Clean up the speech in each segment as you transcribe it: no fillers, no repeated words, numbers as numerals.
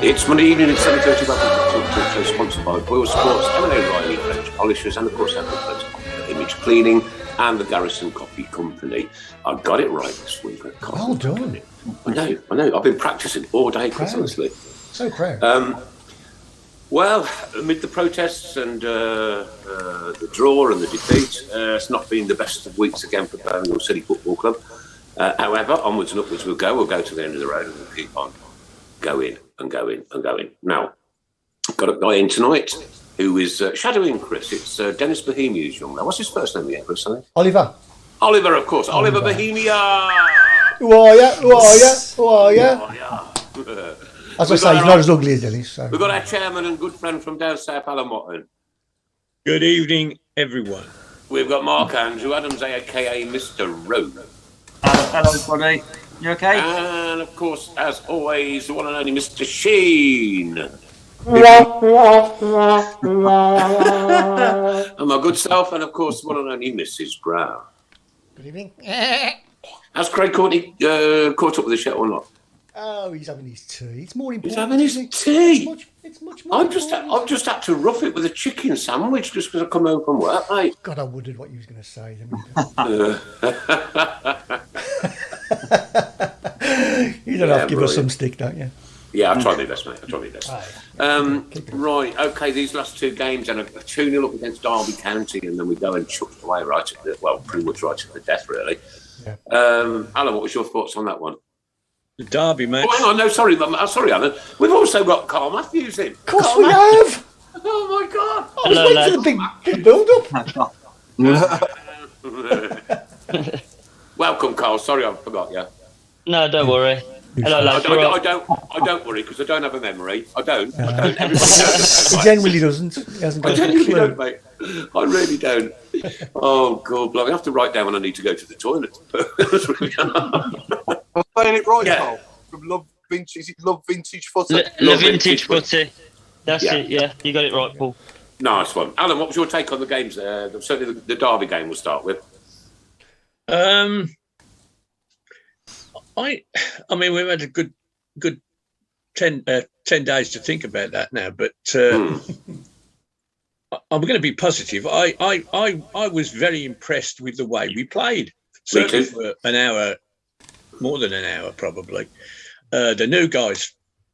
It's Monday evening at 7:30. Welcome to Tilton Talk Show, sponsored by Boyle Sports, M&A Riley French Polishers, and of course our friends at Image Cleaning and the Garrison Coffee Company. I got it right this week. Well done. I know. I've been practicing all day, honestly. So proud. Well, amid the protests and the draw and the defeat, it's not been the best of weeks again for Birmingham City Football Club. However, onwards and upwards we'll go. We'll go to the end of the road and we'll keep on going and going and going. Now, I've got a guy in tonight who is shadowing Chris. It's Dennis Bohemia's young man. What's his first name again, Chris? Oliver, of course. Oliver Bohemia. Who are ya? As I say, he's not as ugly as Dennis. So. We've got our chairman and good friend from down south, Alan Watton. Good evening, everyone. We've got Mark Andrew Adams, a.k.a. Mr. Rowe. Hello, everybody. You okay? And, of course, as always, the one and only Mr. Sheen. And my good self, and, of course, the one and only Mrs. Brown. Good evening. Has Craig Courtney caught up with the show or not? Oh, he's having his tea. It's more important. He's having his tea. It's much more. I've just had to rough it with a chicken sandwich just because I come home from work, mate. God, I wondered what you was going to say. You don't have to give us some stick, don't you? Yeah, I've tried my best, mate. Right, okay, these last two games, and a 2-0 up against Derby County, and then we go and chucked away pretty much right at the death, really. Yeah. Alan, what was your thoughts on that one? The Derby match. Oh, hang on, no, sorry, Alan. We've also got Carl Matthews in. Of course we have. Oh, my God. I was waiting for the big build-up. Welcome, Carl. Sorry, I forgot you. No, don't worry. Hello, lads. I don't worry because I don't have a memory. I don't. Everybody knows. He genuinely doesn't. He hasn't got I genuinely don't, mate. I really don't. Oh, God, I have to write down when I need to go to the toilet. I'm saying it right, Yeah. Carl. From Love Vintage, is it Love Vintage Footy? The vintage footy. That's it, yeah. You got it right, Paul. Nice one. Alan, what was your take on the games? Certainly the Derby game we'll start with. I mean, we've had a good 10 days to think about that now, but I'm going to be positive. I was very impressed with the way we played. Certainly for an hour, more than an hour, probably. The new guys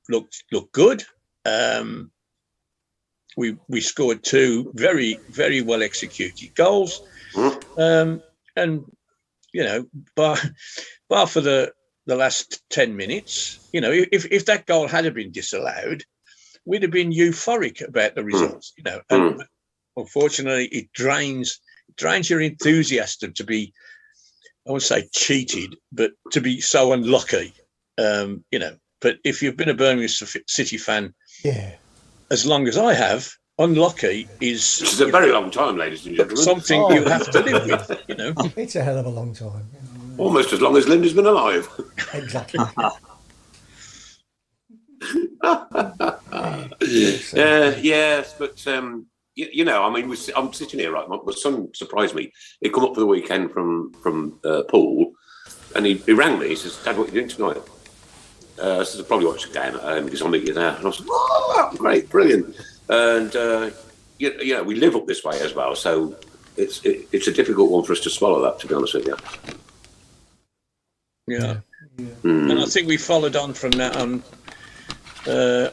looked good. We scored 2 very, very well executed goals, and you know, bar for the last 10 minutes, you know, if that goal had been disallowed, we'd have been euphoric about the results, you know. And unfortunately, it drains your enthusiasm to be, I won't say cheated, but to be so unlucky, you know. But if you've been a Birmingham City fan, as long as I have, unlucky is... Which is a very long time, ladies and gentlemen. Something you have to live with, you know. It's a hell of a long time. Almost as long as Linda's been alive. Exactly. Yes, but you know, I mean, I'm sitting here, right? My son surprised me. He come up for the weekend from Poole, and he rang me. He says, "Dad, what are you doing tonight?" I said, "I'll probably watch the game at home because I'll meet you there." And I was like, "Oh, great, brilliant!" And you know, we live up this way as well, so it's a difficult one for us to swallow. That, to be honest with you. Yeah. And I think we followed on from that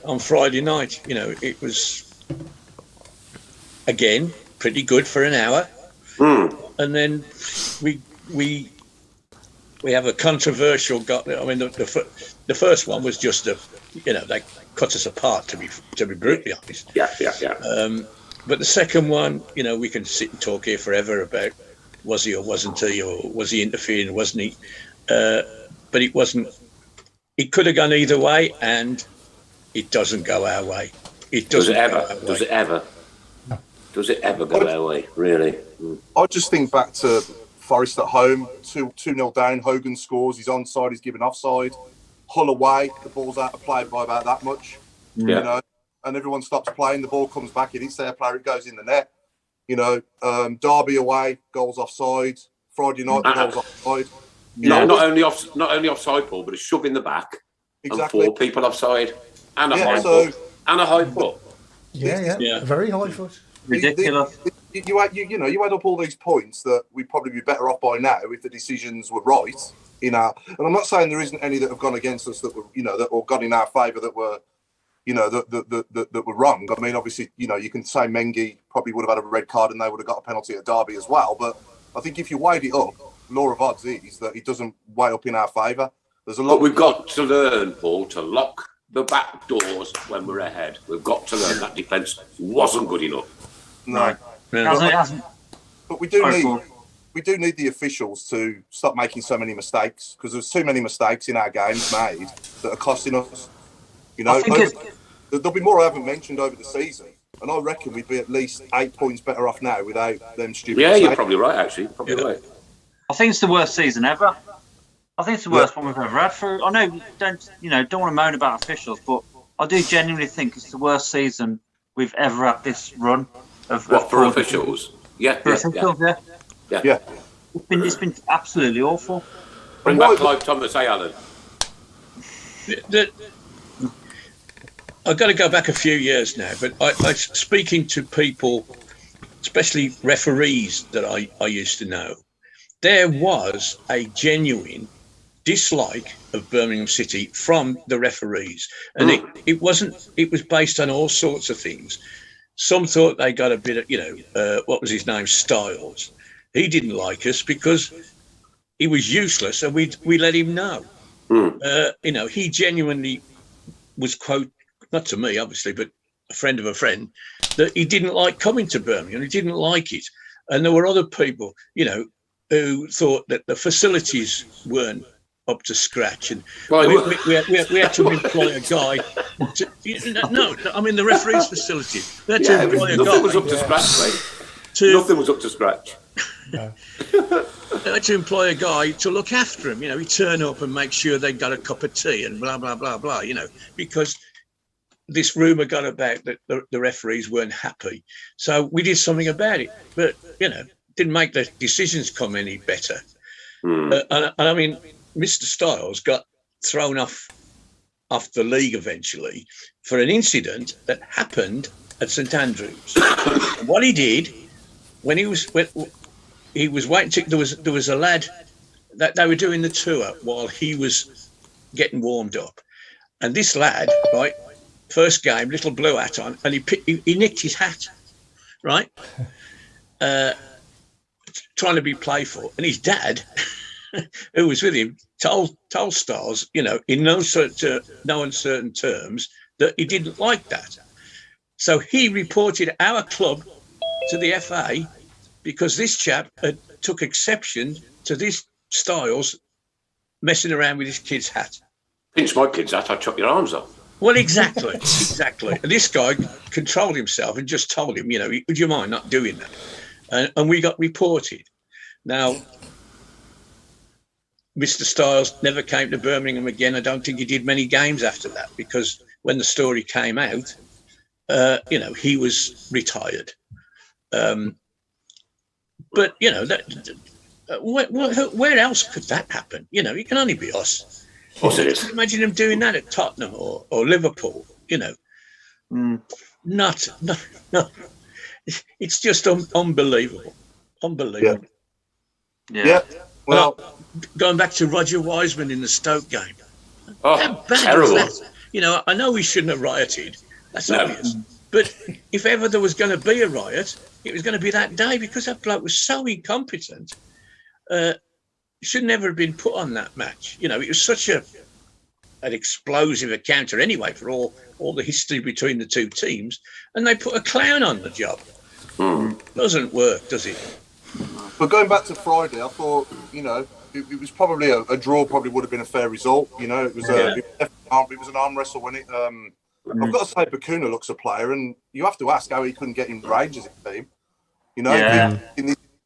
on Friday night. You know, it was again pretty good for an hour, and then we have a controversial. I mean, the first one was just you know, they cut us apart. To be brutally honest. Yeah. But the second one, you know, we can sit and talk here forever about was he or wasn't he, or was he interfering, wasn't he? But it wasn't. It could have gone either way, and it doesn't go our way. Does it ever? Does it ever go our way? Really? I just think back to Forest at home, 2-0 down. Hogan scores. He's onside. He's given offside. Hull away. The ball's out of play by about that much. Yeah. You know, and everyone stops playing. The ball comes back. It hits their player. It goes in the net. You know, Derby away. Goals offside. Friday night. Goals offside. Not only offside, Paul, but a shove in the back and 4 people offside. And a Yeah, high so- foot. And a high foot. Yeah. Yeah. Very high foot. Ridiculous. You add up all these points that we'd probably be better off by now if the decisions were right. And I'm not saying there isn't any that have gone against us that were, that or gone in our favour that were, that were wrong. I mean, obviously, you can say Mengi probably would have had a red card and they would have got a penalty at Derby as well. But I think if you weighed it up, law of odds is that it doesn't weigh up in our favour. There's a lot. But we've got to learn, Paul, to lock the back doors when we're ahead. We've got to learn that defence wasn't good enough. No. Hasn't. But we do Sorry, need Paul. the officials to stop making so many mistakes, because there's too many mistakes in our games made that are costing us. I think There'll be more I haven't mentioned over the season, and I reckon we'd be at least 8 points better off now without them stupid Yeah, mistakes. you're probably right, actually. Probably right. I think it's the worst season ever. I think it's the worst one we've ever had. I know we don't want to moan about officials, but I do genuinely think it's the worst season we've ever had this run of. What, for officials? Yeah. For officials, yeah. Yeah. It's been absolutely awful. Bring back Clive Thomas, Alan. I've got to go back a few years now, but I speaking to people, especially referees that I used to know, there was a genuine dislike of Birmingham City from the referees. And it was based on all sorts of things. Some thought they got a bit of, what was his name, Styles. He didn't like us because he was useless and we let him know. He genuinely was not to me, obviously, but a friend of a friend, that he didn't like coming to Birmingham. He didn't like it. And there were other people, who thought that the facilities weren't up to scratch. And we had to employ a guy. The referee's facilities. We had to employ a guy. Nothing was up to scratch, mate. Nothing was up to scratch. No. They had to employ a guy to look after him. He'd turn up and make sure they got a cup of tea and blah, blah, blah, blah, because this rumour got about that the referees weren't happy. So we did something about it. But, didn't make the decisions come any better. And I mean, Mr. Styles got thrown off the league eventually for an incident that happened at St Andrews. What he did when he was waiting, there was a lad that they were doing the tour while he was getting warmed up, and this lad, right, first game, little blue hat on, and he nicked his hat, right, trying to be playful, and his dad, who was with him, told Styles, in no uncertain terms, that he didn't like that. So he reported our club to the FA because this chap had took exception to this Styles messing around with his kid's hat. Pinch my kid's hat, I'd chop your arms off. Well, exactly. And this guy controlled himself and just told him, would you mind not doing that? And we got reported. Now, Mr. Styles never came to Birmingham again. I don't think he did many games after that because when the story came out, he was retired. But, where else could that happen? It can only be us. Of course it is. Imagine him doing that at Tottenham or Liverpool, Not. It's just unbelievable. Unbelievable. Yeah. Well, going back to Roger Wiseman in the Stoke game. Oh, How bad terrible. was that? I know we shouldn't have rioted. That's obvious. But if ever there was going to be a riot, it was going to be that day because that bloke was so incompetent. Should never have been put on that match. It was such an explosive encounter anyway for all the history between the two teams, and they put a clown on the job. Doesn't work, does it? but going back to Friday, I thought, it was probably a draw. Probably would have been a fair result. It was it was an arm wrestle, wasn't it? I've got to say, Bakuna looks a player, and you have to ask how he couldn't get in Rangers' team.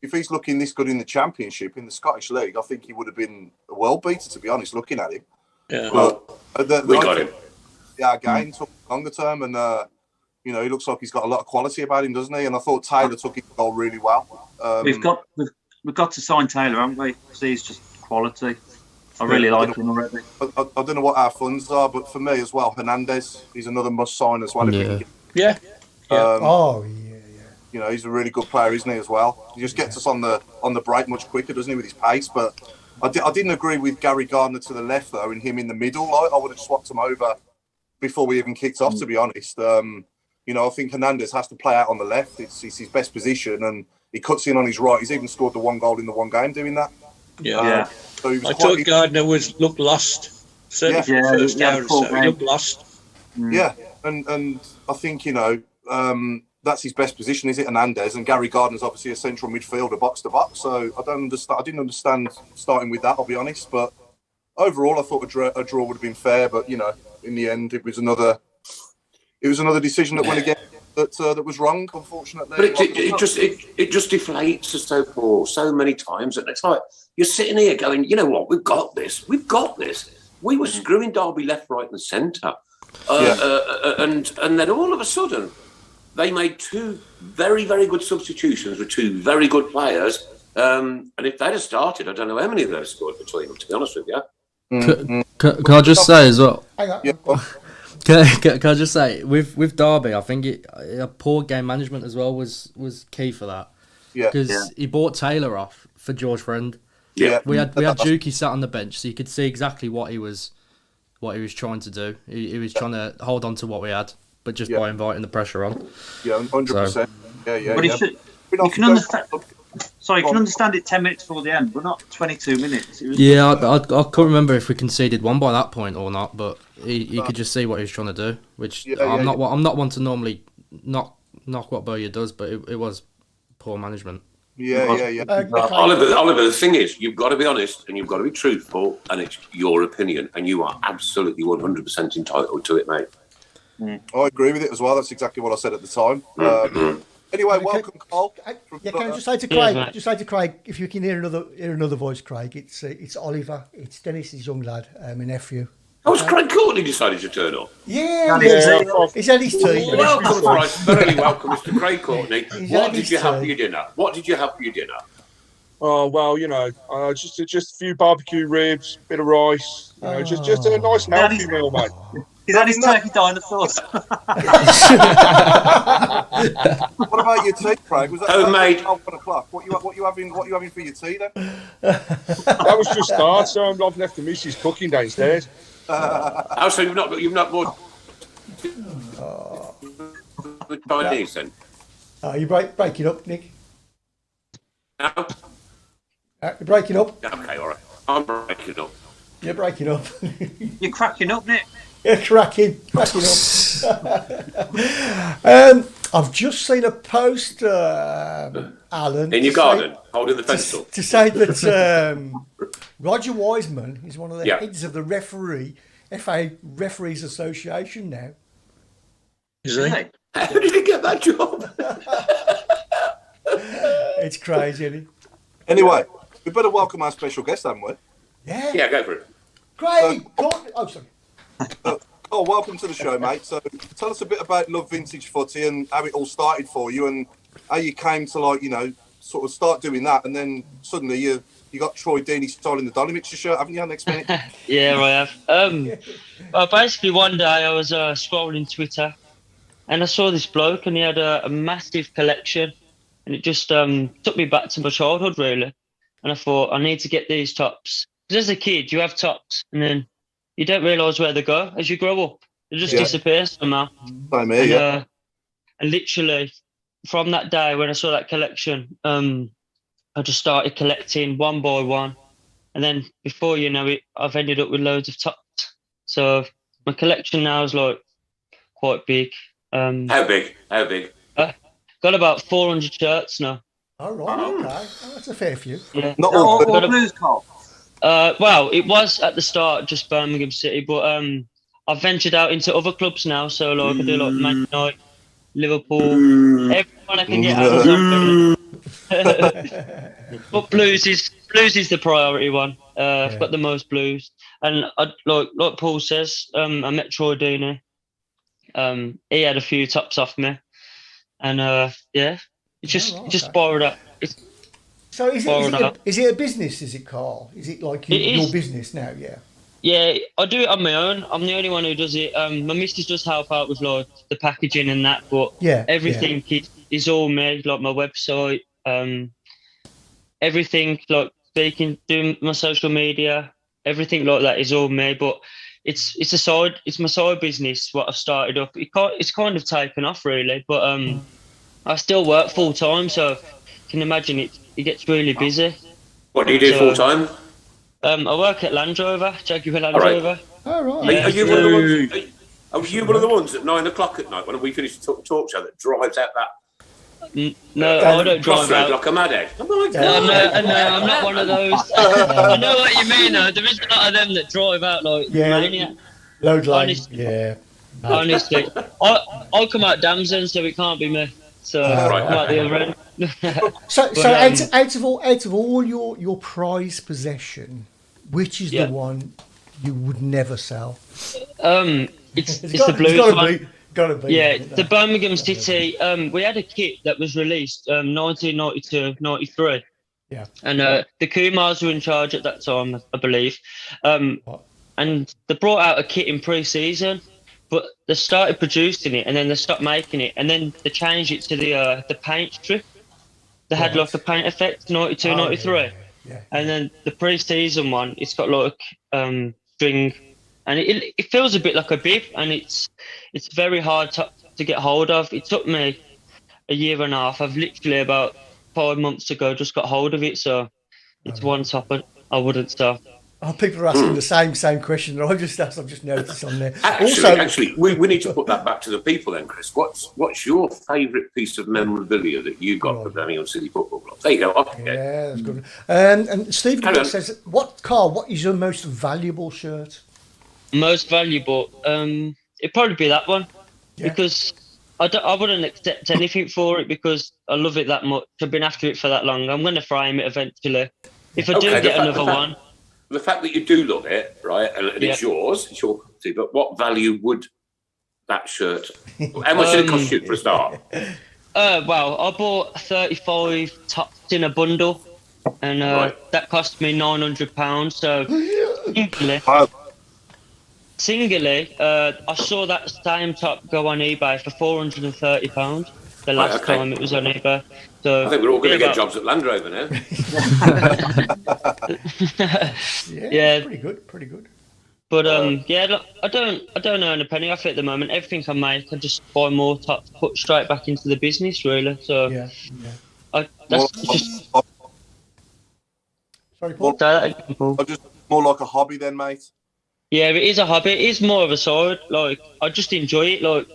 If he's looking this good in the Championship, in the Scottish League, I think he would have been a world beater, to be honest, looking at him. Yeah. But We got him. Yeah, again, took longer term, and he looks like he's got a lot of quality about him, doesn't he? And I thought Taylor took his goal really well. We've got to sign Taylor, haven't we? Because he's just quality. I really like him already. I don't know what our funds are, but for me as well, Hernandez is another must sign as well. If we can get, Yeah. Oh, yeah. you know, he's a really good player, isn't he? As well, he just gets us on the break much quicker, doesn't he, with his pace? But I didn't agree with Gary Gardner to the left though, and him in the middle. Like, I would have swapped him over before we even kicked off, to be honest. You know, I think Hernandez has to play out on the left. It's his best position, and he cuts in on his right. He's even scored the one goal in the one game doing that. Yeah. So he was I thought Gardner looked lost. Certainly for the first hour or so, he looked lost. Yeah, and I think, you know, that's his best position, is it, Hernandez? And Gary Gardner's obviously a central midfielder, box to box. So I didn't understand starting with that, I'll be honest. But overall, I thought a draw would have been fair. But you know, in the end, it was another decision that went against that was wrong, unfortunately. But it just deflates us so many times, and it's like you're sitting here going, you know what, we've got this. We were screwing Derby left, right, and centre, and then all of a sudden they made two very, very good substitutions with two very good players, and if they'd have started, I don't know how many of those scored between them. To be honest with you, can I just say as well? Hang on. Yeah, Can I just say, with Derby, I think a poor game management as well was key for that. Yeah. Because he bought Taylor off for George Friend. yeah. We had Juki sat on the bench, so you could see exactly what he was trying to do. He was trying to hold on to what we had, but just by inviting the pressure on. Yeah, 100%. Yeah. But you can understand. Sorry, you can understand it 10 minutes before the end, but not 22 minutes. Yeah, I can't remember if we conceded one by that point or not, but he could just see what he was trying to do. Which I'm not one to normally knock what Bowyer does, but it was poor management. Yeah. Oliver, the thing is, you've got to be honest and you've got to be truthful, and it's your opinion, and you are absolutely 100% entitled to it, mate. I agree with it as well. That's exactly what I said at the time. Anyway, welcome, Carl. Yeah, can I just say to Craig? Just say to Craig, if you can hear another voice, Craig, it's Oliver. It's Dennis's young lad, my nephew. Oh, was Craig Courtney decided to turn up? Yeah. He's had his tea. Welcome, Christ. Very welcome, Mr. Craig Courtney. What did you have for your dinner? Oh well, you know, just a few barbecue ribs, bit of rice, you know, just a nice healthy meal, mate. He's had his turkey dinosaurs. What about your tea, Craig? Was that Homemade. 1 o'clock? What you having for your tea then? That was just start, so I've left the missus cooking downstairs. So you've not bought Chinese then? You're breaking up, Nick. No? You're breaking up. Okay, all right. I'm breaking up. You're breaking up. You're cracking up, Nick. You're cracking up. I've just seen a post, Alan. In your garden, holding the pencil. To say that Roger Wiseman is one of the heads of the FA Referees Association now. Is he? How did he get that job? It's crazy, isn't it? Anyway, we better welcome our special guest, haven't we? Yeah. Yeah, go for it. Craig, sorry. Oh, welcome to the show, mate. So tell us a bit about Love Vintage Footy and how it all started for you and how you came to, like, you know, sort of start doing that, and then suddenly you got Troy Deeney styling the Dolly Mixture shirt, haven't you, next minute? Yeah, I have. Well, basically one day I was scrolling Twitter and I saw this bloke and he had a massive collection, and it just took me back to my childhood, really. And I thought, I need to get these tops. Because as a kid, you have tops and then you don't realise where they go as you grow up. They just disappear somehow. Same here, And literally, from that day when I saw that collection, I just started collecting one by one. And then before you know it, I've ended up with loads of tops. So my collection now is like quite big. How big? Got about 400 shirts now. All right, okay. Oh, that's a fair few. Yeah. Not all Blues, Carl. Well, it was at the start just Birmingham City, but I've ventured out into other clubs now. So like I do like Man United, Liverpool, everyone I can get out of. But blues is the priority one. I've got the most blues, and I, like Paul says, I met Troy Deeney. He had a few tops off me, and it's just borrowed up. So is it a business? Is it, Carl? Is it like your business now? Yeah. Yeah, I do it on my own. I'm the only one who does it. My missus does help out with like the packaging and that, but everything is all me. Like my website, everything like doing my social media, everything like that is all me. But it's my side business. What I've started up. It's kind of taken off really, but I still work full time, so you can imagine it gets really busy. What do you do full time? I work at Land Rover, Jaguar Land Rover. Oh, right. Yeah. Are you one of the ones? Are you one of the ones at 9 o'clock at night when we finish the talk show that drives out that? No, I don't drive out like a mad egg. No, I'm not one of those. I know what you mean. Though. There is a lot of them that drive out like maniac. Load line. Yeah. Honestly, I come out Damson, so it can't be me. So I'm out the other end. So out of all your prized possession, which is the one you would never sell? It's the Blues one. Gotta be. Yeah, the Birmingham City. We had a kit that was released 1992-93. Yeah. And the Kumars were in charge at that time, I believe. And they brought out a kit in pre-season, but they started producing it and then they stopped making it, and then they changed it to the paint strip. They had like a paint effect, 92-93. Yeah. And then the pre-season one, it's got like string, and it feels a bit like a bib, and it's very hard to get hold of. It took me a year and a half. I've literally about 5 months ago just got hold of it, so it's one top I wouldn't sell. Oh, people are asking the same question that I just asked. I've just noticed on there. Actually, we need to put that back to the people then, Chris. What's your favourite piece of memorabilia that you got from Birmingham City Football Club? There you go. Okay. Yeah, that's good. And Steve says, what is your most valuable shirt? Most valuable? It'd probably be that one, because I wouldn't accept anything for it because I love it that much. I've been after it for that long. I'm going to frame it eventually. If I do get another one. The fact that you do love it, right, and it's yours, it's your property, but what value would that shirt, how much did it cost you for a start? Well, I bought 35 tops in a bundle, and that cost me £900, so singly, I saw that same top go on eBay for £430 the last time it was on eBay. So I think we're all going to get jobs at Land Rover now. Yeah, pretty good. But look, I don't earn a penny off it at the moment. Everything I make, I just buy more tops, put straight back into the business, really. So Sorry, Paul. Just more like a hobby then, mate. Yeah, it is a hobby. It is more of a side. Like, I just enjoy it. Like,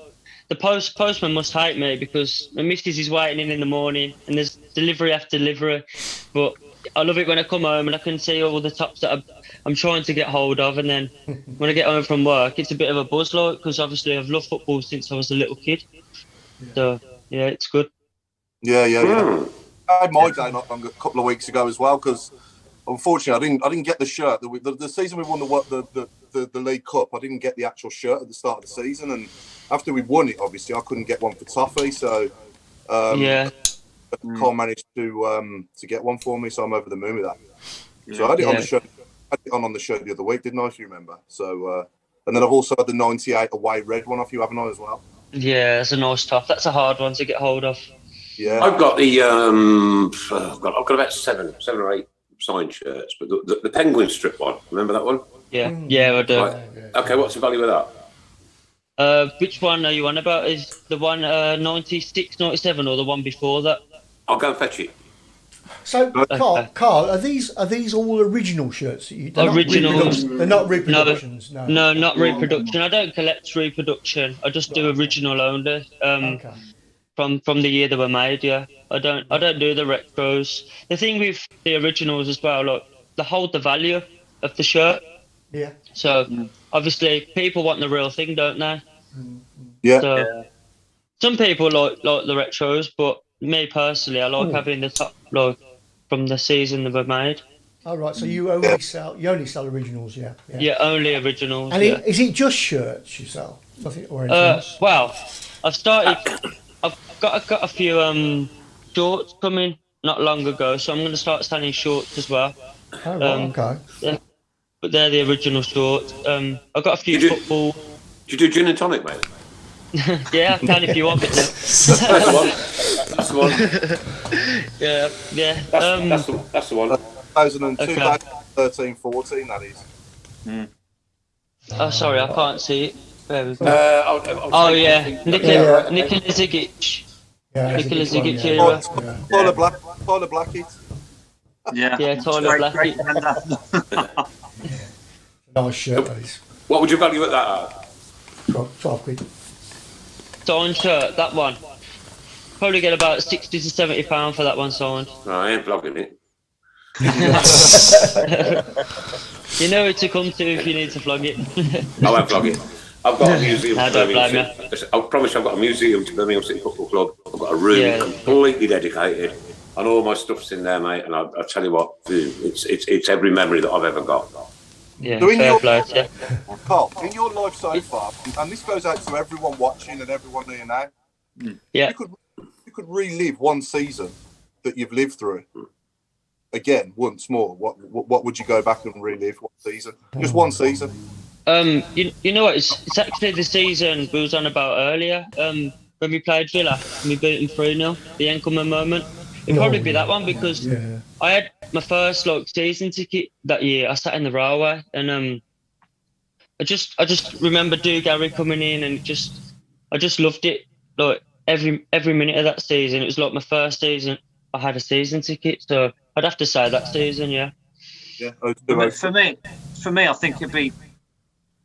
the postman must hate me because my missus is waiting in the morning and there's delivery after delivery. But I love it when I come home and I can see all the tops that I'm trying to get hold of. And then when I get home from work, it's a bit of a buzz, like, because obviously I've loved football since I was a little kid. So, yeah, it's good. Yeah. I had my day not long, a couple of weeks ago as well, because unfortunately I didn't get the shirt. The season we won the League Cup, I didn't get the actual shirt at the start of the season, and after we won it, obviously I couldn't get one for Toffee, so Carl managed to get one for me, so I'm over the moon with that. So I had it on the show. I had it on the show the other week, didn't I? If you remember. So and then I've also had the '98 away red one off you, haven't I, as well? Yeah, that's a nice top. That's a hard one to get hold of. Yeah, I've got the I've got about seven or eight signed shirts, but the penguin strip one. Remember that one? Yeah, I do. Right. Okay, what's the value of that? Which one are you on about? Is the one 96, 97, or the one before that? I'll go and fetch it. So, Carl, are these all original shirts? Originals. They're not reproductions. No, not reproduction. I don't collect reproduction. I just do original only. From the year they were made. Yeah, I don't do the retros. The thing with the originals as well, like, they hold the value of the shirt. Yeah. So obviously people want the real thing, don't they? Yeah. So some people like the retros, but me personally, I like having the top, like, from the season they were made. All right. So you only sell originals, yeah. Yeah, only originals. And is it just shirts you sell? Nothing or anything else? Well, I've got a few shorts coming, not long ago, so I'm going to start selling shorts as well. Oh, right, okay. Yeah, but they're the original shorts. I've got a few football. Do you do gin and tonic, mate? Yeah, I can if you want me to. That's the one. Yeah. That's the one. 2013-14, that is. Oh, sorry, I can't see it. There we go. Oh yeah, Nikola Zigic. Yeah, Nikola Zigic yeah. era. Tyler Blackett. Yeah, Tyler Blackett. Nice shirt, that is. What would you value at that at? 12 quid. Signed shirt, that one. Probably get about 60 to 70 pound for that one signed. No, I ain't vlogging it. You know where to come to if you need to vlog it. I won't vlog it. I've got a museum. I don't blame you. I promise I've got a museum to Birmingham City Football Club. I've got a room completely dedicated, and all my stuff's in there, mate. And I tell you what, it's every memory that I've ever got. Yeah, So in Carl, in your life so far, and this goes out to everyone watching and everyone here now. Yeah. You could relive one season that you've lived through again once more. What would you go back and relive? What season? Just one season. You know what? It's actually the season we was on about earlier. When we played Villa, and we beat them 3-0. The Enkelman moment. It'd probably be that one because I had my first season ticket that year. I sat in the railway and I just remember Gary coming in and I just loved it. Like every minute of that season, it was like my first season. I had a season ticket, so I'd have to say that season, yeah. Yeah. For me, I think it'd be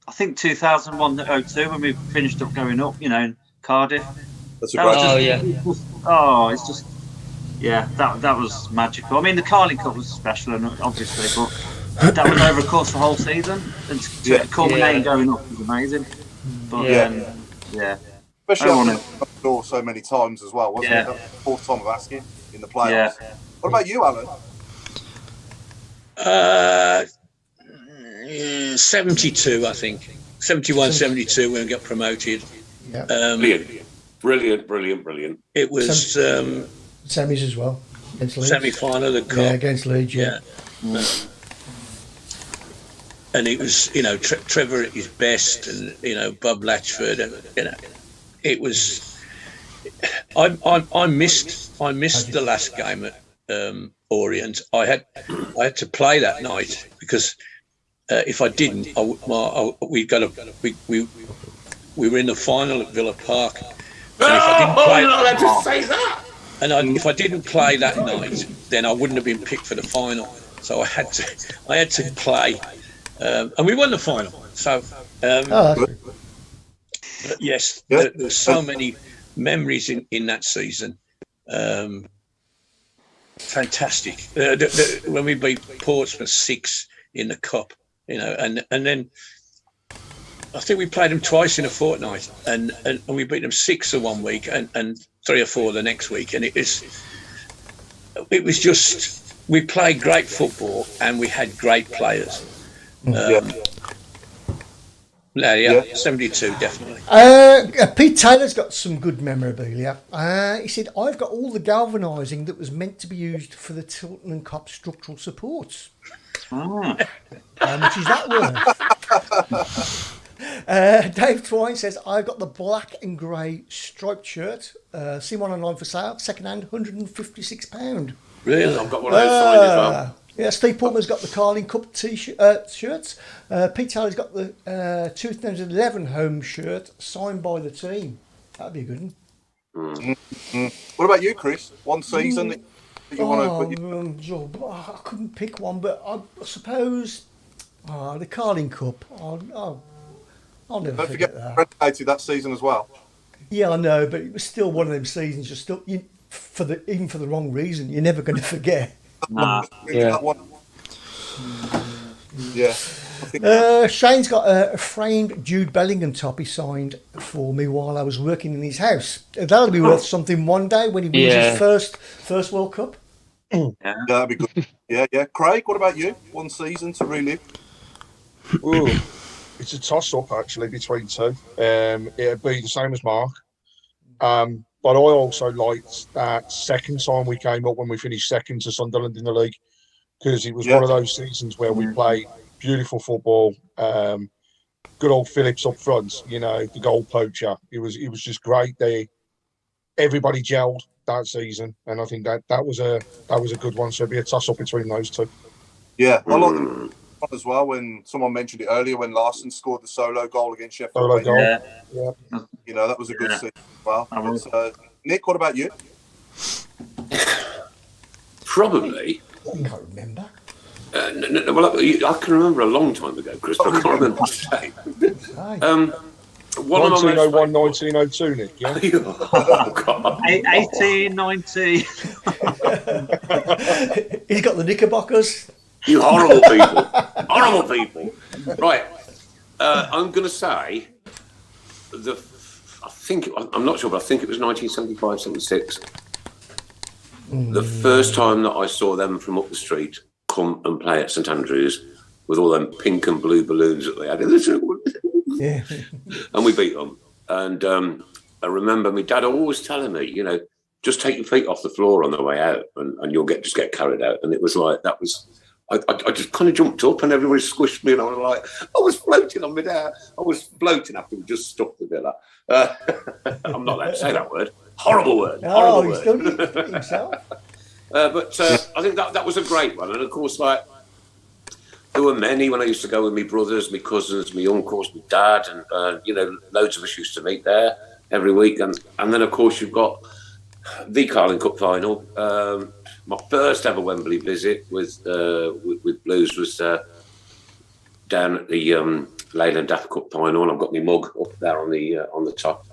2001-02 when we finished up going up, in Cardiff. That's a great. It's just. Yeah, that was magical. I mean, the Carling Cup was special, obviously, but that was over, of course, the whole season. And to culminate and going up was amazing. But especially after score so many times as well, wasn't it? That was the fourth time of asking in the playoffs. Yeah. What about you, Alan? 72, I think. 71, 72 when we got promoted. Yeah. Brilliant. It was. Semis as well. Semi-final of the cup. Yeah, against Leeds, And it was, Trevor at his best, and Bob Latchford, and it was. I missed the last game at Orient. I had to play that night because if I didn't, we were in the final at Villa Park. And if I didn't play that night, then I wouldn't have been picked for the final. So I had to play, and we won the final. So, but yes, there's so many memories in that season. Fantastic. When we beat Portsmouth 6 in the cup, and then I think we played them twice in a fortnight, and we beat them 6 the one week and 3 or 4 the next week, and it was just we played great football and we had great players. 72 definitely. Pete Taylor's got some good memorabilia. He said, "I've got all the galvanising that was meant to be used for the Tilton and Cop structural supports." How much is that worth? Dave Twine says, "I've got the black and grey striped shirt. See one online for sale, second hand, £156." Really? I've got one of those signed as well. Yeah, Steve Portman's got the Carling Cup shirts. Pete Taylor's got the 2011 home shirt signed by the team. That'd be a good one. What about you, Chris? One season that you want to put I couldn't pick one, but I suppose the Carling Cup. I'll never forget that. Relegated that season as well. Yeah, I know, but it was still one of them seasons. You're still even for the wrong reason. You're never going to forget. That one. Yeah. Shane's got a framed Jude Bellingham top he signed for me while I was working in his house. That'll be worth something one day when he wins his first World Cup. Yeah, that'd be good. Yeah. Craig, what about you? One season to relive? Ooh, it's a toss-up actually between two. It'd be the same as Mark. But I also liked that second time we came up when we finished second to Sunderland in the league, because it was one of those seasons where we played beautiful football. Good old Phillips up front, the goal poacher. It was just great. Everybody gelled that season, and I think that was a good one. So it'd be a toss up between those two. Yeah, I like the as well when someone mentioned it earlier when Larson scored the solo goal against Sheffield. Solo goal. Yeah. That was a good season as well. But, Nick, what about you? Probably. I can't remember. No, well, I can remember a long time ago, Chris, but I can't remember what to say. 1901, 1902, Nick, yeah? Oh, God. 1890. He's got the knickerbockers. You horrible people. Horrible people. Right. I'm going to say, I'm not sure, but I think it was 1975, 76. The first time that I saw them from up the street come and play at St Andrews with all them pink and blue balloons that they had in the circle. Yeah. And we beat them. And I remember my dad always telling me, just take your feet off the floor on the way out and you'll just get carried out. And it was like, I just kind of jumped up and everybody squished me and I was floating on mid-air. I was floating after we just stuck the villa. I'm not allowed to say that word. Horrible word. Oh, he's done it himself. But I think that was a great one. And of course, there were many when I used to go with my brothers, my cousins, my uncles, my dad, and loads of us used to meet there every week. And then of course you've got the Carling Cup final. My first ever Wembley visit with Blues was down at the Leyland Daft Cup final, and I've got my mug up there on the top,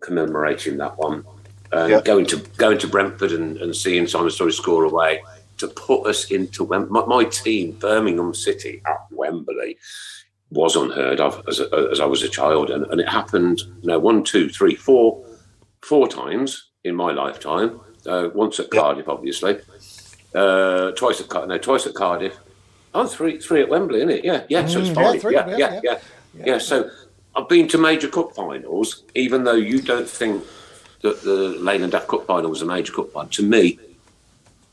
commemorating that one. Going to Brentford and seeing Simon Storey score away to put us into my team, Birmingham City at Wembley, was unheard of as I was a child, and it happened 1, 2, 3, 4 times in my lifetime. Once at Cardiff, obviously. Twice at Cardiff. Oh, three at Wembley, isn't it? Yeah. So it's fine. Yeah. So I've been to major cup finals, even though you don't think that the Leyland Daft Cup final was a major cup final. To me,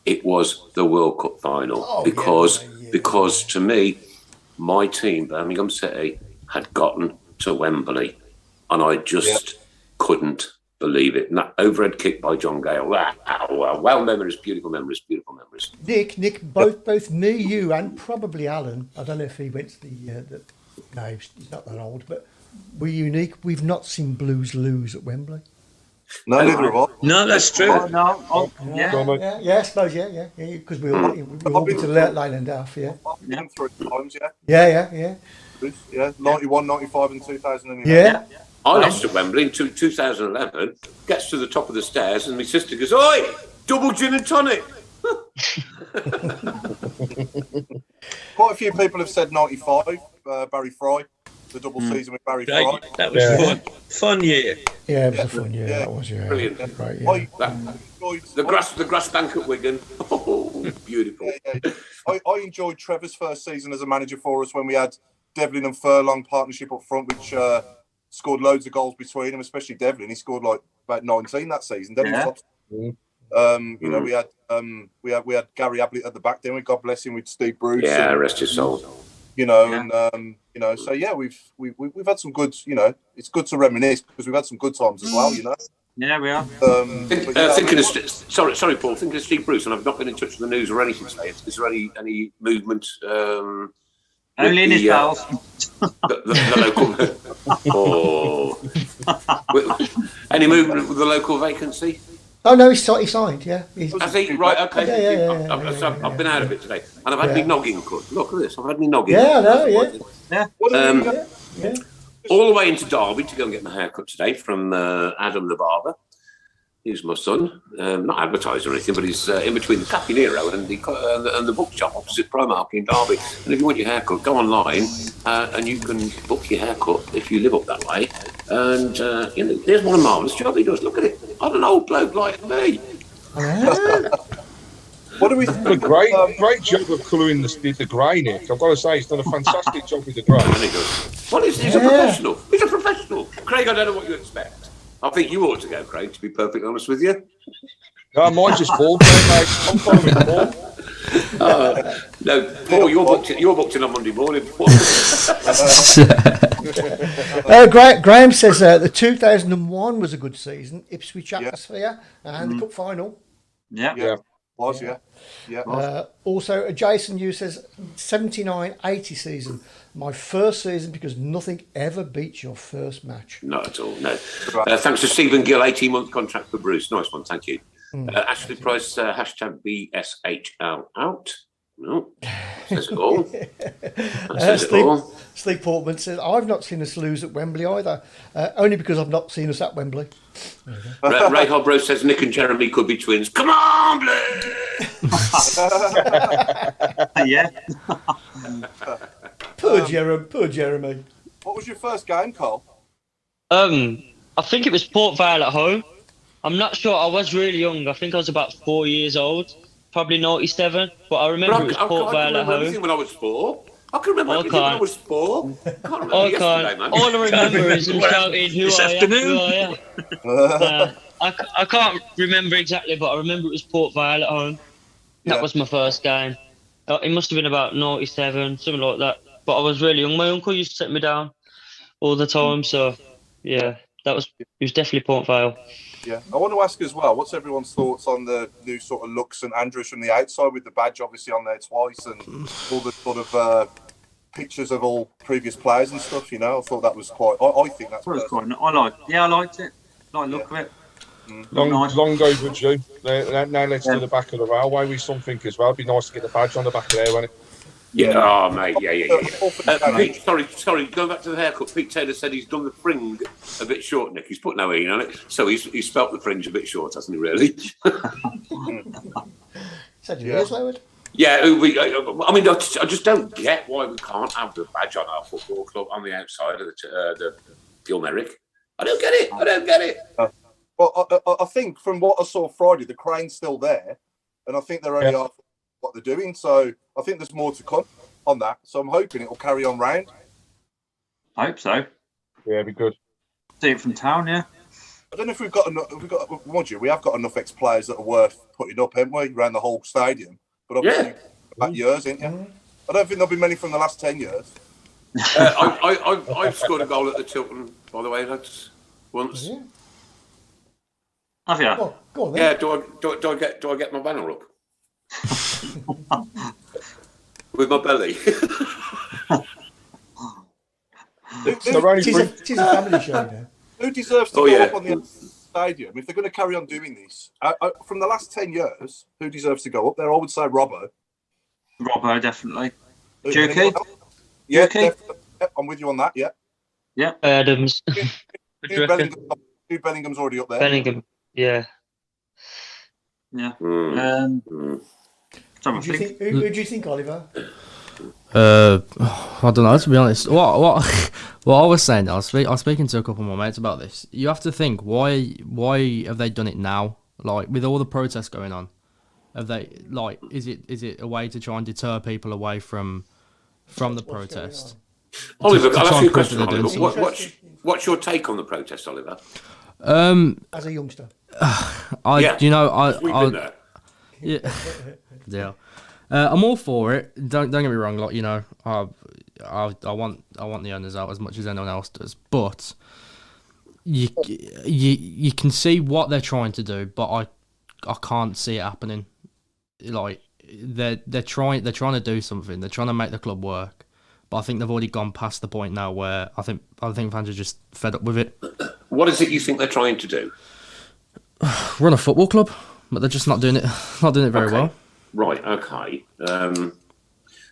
it was the World Cup final because to me, my team, Birmingham City, had gotten to Wembley, and I just couldn't believe it. And that overhead kick by John Gale. Wow, memories, beautiful memories. Nick, both me, you, and probably Alan. I don't know if he went to the no, he's not that old, but we're unique. We've not seen Blues lose at Wembley. No, neither have I. No, that's true. I suppose, because we all been to Leyland Daft, I've been 3 times, Yeah. 91, 95 and 2011. Yeah. I lost at Wembley in 2011, gets to the top of the stairs and my sister goes, "Oi, double gin and tonic." Quite a few people have said 95, Barry Fry, the double season with Barry Fry. That was fun year. Yeah, it was a fun year. That was, brilliant. Right, yeah. The grass bank at Wigan. Oh, beautiful. I enjoyed Trevor's first season as a manager for us when we had Devlin and Furlong partnership up front, which scored loads of goals between them, especially Devlin. He scored about 19 that season. We had Gary Ablett at the back then. God bless him, with Steve Bruce. Yeah, rest his soul. So we've had some good. It's good to reminisce because we've had some good times as well. Yeah, we are. Thinking of sorry, Paul. Thinking of Steve Bruce, and I've not been in touch with the news or anything today. Is there any movement? Only in his pals. The local. Any movement with the local vacancy? Oh no, he's signed. Yeah. Has he? Right. Okay. Yeah, I've been out of it today, and I've had my noggin cut. Look at this. I've had my noggin. Yeah, no, yeah. All the way into Derby to go and get my hair cut today from Adam the barber. He's my son. Not advertised or anything, but he's in between the Cafe Nero and the bookshop opposite Primark in Derby. And if you want your haircut, go online and you can book your haircut if you live up that way. And there's one marvellous job he does. Look at it. I'm an old bloke like me. What do we think? A great job of colouring the grey, Nick. I've got to say, he's done a fantastic job with the grey. Well, he's a professional. He's a professional. Craig, I don't know what you expect. I think you ought to go, Craig, to be perfectly honest with you. No, mine's just Paul, mate. I'm following Paul. No, Paul, you're booked in on Monday morning. Graham says the 2001 was a good season, Ipswich atmosphere, and the cup final. Yeah. Also, Jason Yu says 79-80 season, my first season because nothing ever beats your first match. Not at all, no. Thanks to Stephen Gill, 18-month contract for Bruce. Nice one, thank you. Ashley Price, hashtag BSHL out. No, says it all. Steve Portman says, I've not seen us lose at Wembley either, only because I've not seen us at Wembley. Ray Hobro says Nick and Jeremy could be twins. Come on, Blue! Yeah. Poor Jeremy. What was your first game, Carl? I think it was Port Vale at home. I'm not sure. I was really young. I think I was about 4 years old. Probably 97, but I remember it was Port Vale at home. When I was 4. I can remember everything when I was 4. I can't remember yesterday, man. All I remember is him shouting, who I am. I can't remember exactly, but I remember it was Port Vale at home. That was my first game. It must have been about 97, something like that. But I was really young. My uncle used to set me down all the time, so yeah, it was definitely Port Vale. Yeah, I want to ask as well, what's everyone's thoughts on the new sort of look St Andrews from the outside with the badge obviously on there twice and all the sort of pictures of all previous players and stuff, you know? I thought that was quite, I think that's quite. I liked it. I look of it. Long overdue. Now let's do the back of the railway with something as well. It'd be nice to get the badge on the back of there, wouldn't it? Yeah, oh mate, yeah. Pete, sorry, going back to the haircut, Pete Taylor said he's done the fringe a bit short, Nick. He's put no E on it, so he's spelt the fringe a bit short, hasn't he, really? Said you lowered? Yeah, I mean, I just don't get why we can't have the badge on our football club on the outside of the Gilmerick. I don't get it. Well, I think from what I saw Friday, the crane's still there, and I think they're only after what they're doing, so I think there's more to come on that. So I'm hoping it will carry on round. I hope so. Yeah, it'd be good. See it from town, yeah. I don't know if we've got enough. We have got enough ex-players that are worth putting up, haven't we, around the whole stadium? But obviously, about years, ain't you? I don't think there'll be many from the last 10 years. I've scored a goal at the Tilton, by the way, lads, once. Have you? Oh, go on, then. Yeah. Do I get my banner up? With my belly. It's a family show now. Who deserves to go up on the stadium if they're going to carry on doing this? From the last 10 years, who deserves to go up there? I would say Robbo. Robbo, definitely. Juki? Yeah, definitely. I'm with you on that. Yeah. Adams. Bellingham's already up there. Bellingham. Yeah. Who do you think, Oliver? I don't know, to be honest. What I was saying, I was speaking to a couple of my mates about this. You have to think, why have they done it now? Like, with all the protests going on, have they, like, is it a way to try and deter people away from the protest? Oliver, I'll ask you a question, Oliver. What's your take on the protest, Oliver? As a youngster. We've been there. Yeah. I'm all for it. Don't get me wrong. Like, you know, I want the owners out as much as anyone else does. But you can see what they're trying to do, but I can't see it happening. Like, they're trying to do something. They're trying to make the club work. But I think they've already gone past the point now where I think fans are just fed up with it. What is it you think they're trying to do? Run a football club, but they're just not doing it very well. Right. Okay.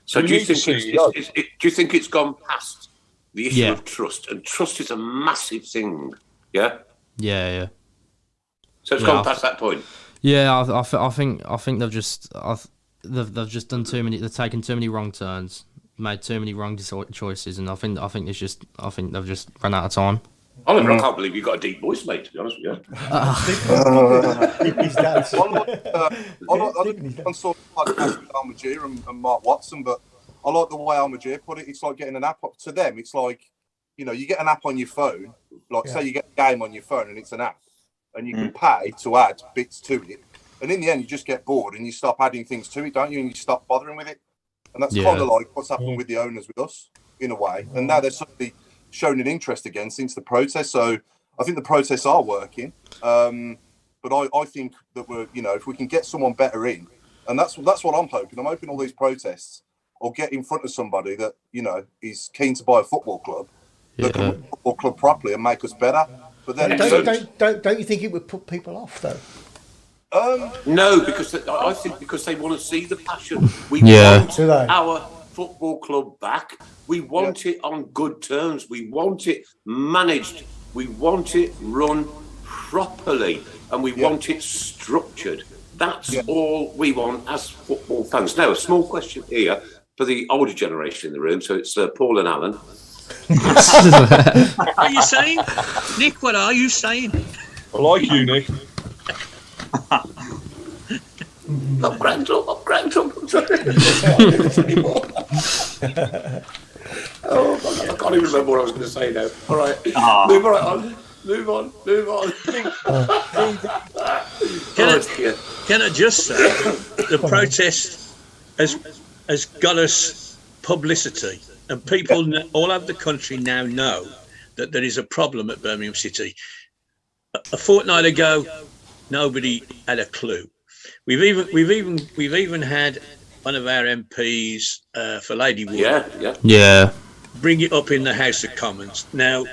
So do you think it's gone past the issue of trust? And trust is a massive thing. Yeah. Yeah. So it's gone past that point. Yeah, I think they've just done too many. They've taken too many wrong turns, made too many wrong choices, and I think they've just run out of time. Oliver, I can't believe you've got a deep voice, mate, to be honest with you. His dad's. I saw the podcast with Almagier and Mark Watson, but I like the way Almagier put it. It's like getting an app up to them. It's like you know, you get an app on your phone, like say you get a game on your phone and it's an app, and you can pay to add bits to it, and in the end you just get bored and you stop adding things to it, don't you? And you stop bothering with it, and that's kind of like what's happened with the owners with us in a way. And now they're suddenly shown an interest again since the protests. So I think the protests are working, but I think that we're, you know, if we can get someone better in, and that's what I'm hoping. I'm hoping all these protests will get in front of somebody that, you know, is keen to buy a football club, that can run a football club properly and make us better. But then don't you think it would put people off though? No, because I think because they want to see the passion. We want our football club back. We want it on good terms. We want it managed. We want it run properly, and we want it structured. That's all we want as football fans. Now, a small question here for the older generation in the room. So it's Paul and Alan. What are you saying, Nick? What are you saying? I like you, Nick. I'm cranked up. Oh, my God, I can't even remember what I was going to say now. All right, move on. Can I just say the protest has got us publicity, and people all over the country now know that there is a problem at Birmingham City. A fortnight ago, nobody had a clue. We've even had one of our MPs for Lady Wood bring it up in the House of Commons. Now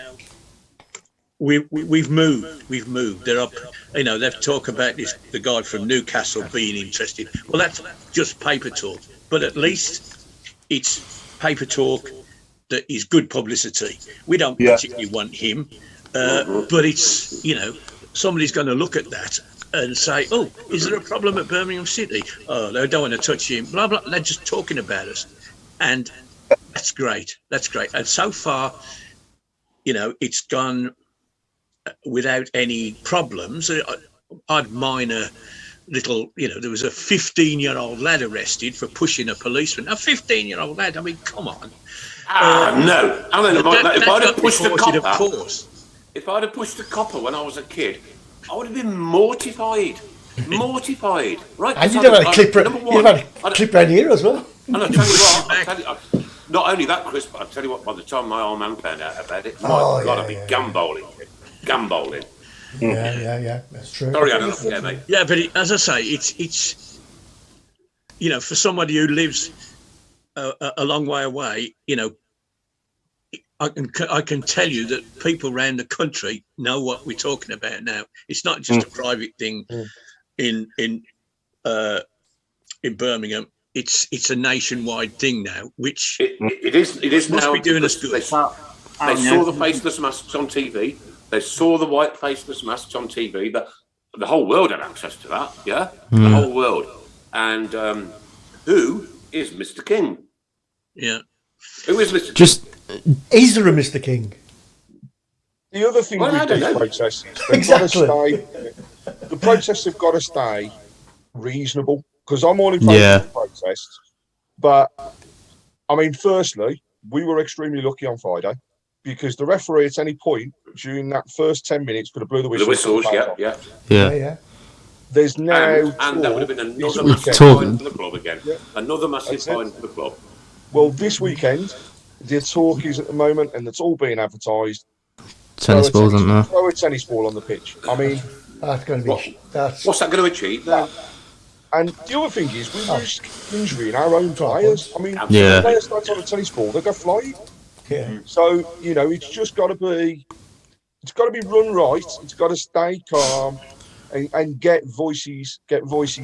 we've moved. They're up. You know, they've talked about this. The guy from Newcastle being interested. Well, that's just paper talk. But at least it's paper talk that is good publicity. We don't particularly want him, but it's, you know, somebody's going to look at that and say, oh, is there a problem at Birmingham City? Oh, they don't want to touch him, blah, blah. They're just talking about us. And that's great. And so far, you know, it's gone without any problems. I'd minor little, you know, there was a 15-year-old lad arrested for pushing a policeman. A 15-year-old lad, I mean, come on. No. Alan, if I'd have pushed a copper, of course. If I'd have pushed a copper when I was a kid, I would have been mortified. Right? And you'd have had a clip around here as well. And I'll tell you what, not only that, Chris, but I'll tell you what, by the time my old man found out about it, I've got to be gambowling. Yeah, that's true. Sorry, I don't forget, mate. Yeah, but as I say, it's you know, for somebody who lives a long way away, you know, I can tell you that people around the country know what we're talking about now. It's not just a private thing in Birmingham. It's a nationwide thing now, which it is must now be doing us good. They saw the faceless masks on TV. They saw the white faceless masks on TV. The whole world had access to that. Yeah, the whole world. And who is Mr. King? Yeah, who is Mr. King? Is there a Mr. King? The other thing with these protests is the protests have got to stay reasonable, because I'm all in favour of protests. But, I mean, firstly, we were extremely lucky on Friday, because the referee at any point during that first 10 minutes could have blew the whistle. The whistles, yeah. There's now... And that would have been another massive fine for the club again. Yeah. Another massive fine for the club. Well, this weekend, the talk is at the moment, and it's all being advertised. Tennis balls, aren't there? Throw a tennis ball on the pitch. I mean... That's going to be... What's that going to achieve, though? And the other thing is, we risk injuring our own players. I mean, if a player starts on a tennis ball, they go flying. Yeah. So, you know, it's just got to be... It's got to be run right. It's got to stay calm and get voices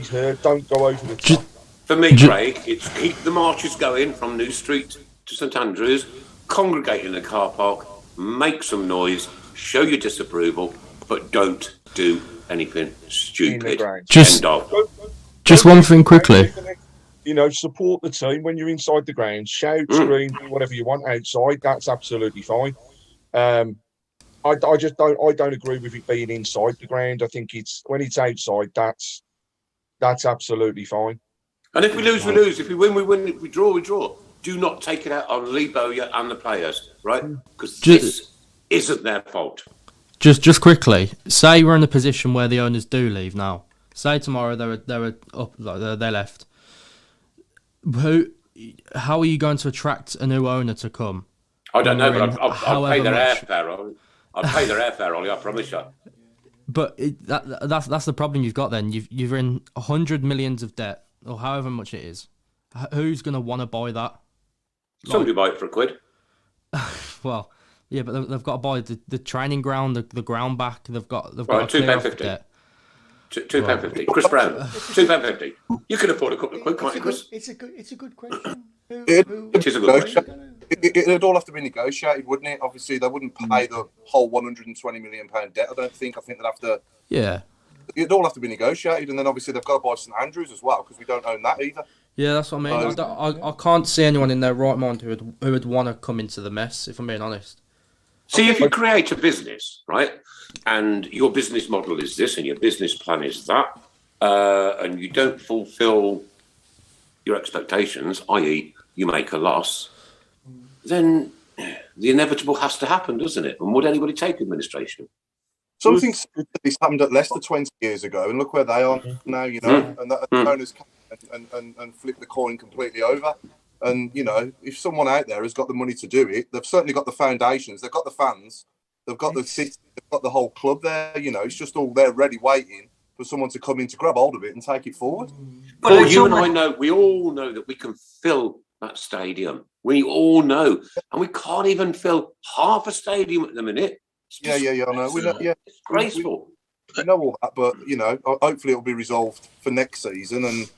heard. Don't go over the top. For me, Craig, it's keep the marches going from New Street to St Andrews, congregate in the car park, make some noise, show your disapproval, but don't do anything stupid. Just one thing quickly. You know, support the team when you're inside the ground. Shout, scream, do whatever you want outside. That's absolutely fine. I don't agree with it being inside the ground. I think it's when it's outside. That's absolutely fine. And if we lose, we lose. If we win, we win. If we draw, we draw. do not take it out on Lee Bowyer and the players, right? Because this isn't their fault. Just quickly, say we're in a position where the owners do leave now. Say tomorrow they're up, like they left. How are you going to attract a new owner to come? I don't know, but I'll pay their airfare. I'll pay their airfare, Ollie. I promise you. But that's the problem you've got. Then you're in 100 millions of debt, or however much it is. Who's going to want to buy that? Somebody buy it for £1. Well, yeah, but they've got to buy the training ground, the ground back. They've got to clear off the debt. £2.50. Chris Brown, £2.50. You can afford a couple of quid, can't you, Chris? It's a good question. It is a good question. It'd all have to be negotiated, wouldn't it? Obviously, they wouldn't pay the whole £120 million debt. I don't think. I think they'd have to. Yeah. It'd all have to be negotiated, and then obviously they've got to buy St Andrews as well because we don't own that either. Yeah, that's what I mean. I can't see anyone in their right mind who would want to come into the mess. If I'm being honest. See, if you create a business, right, and your business model is this, and your business plan is that, and you don't fulfil your expectations, i.e., you make a loss, then the inevitable has to happen, doesn't it? And would anybody take administration? Something this happened at Leicester 20 years ago, and look where they are now, you know, and the owners come and flip the coin completely over. And, you know, if someone out there has got the money to do it, they've certainly got the foundations, they've got the fans, they've got the city, they've got the whole club there, you know, it's just all there ready, waiting for someone to come in to grab hold of it and take it forward. But you and I know, we all know that we can fill that stadium. We all know. And we can't even fill half a stadium at the minute. Yeah, I know. We know, yeah. It's graceful. We know all that, but, you know, hopefully it'll be resolved for next season. And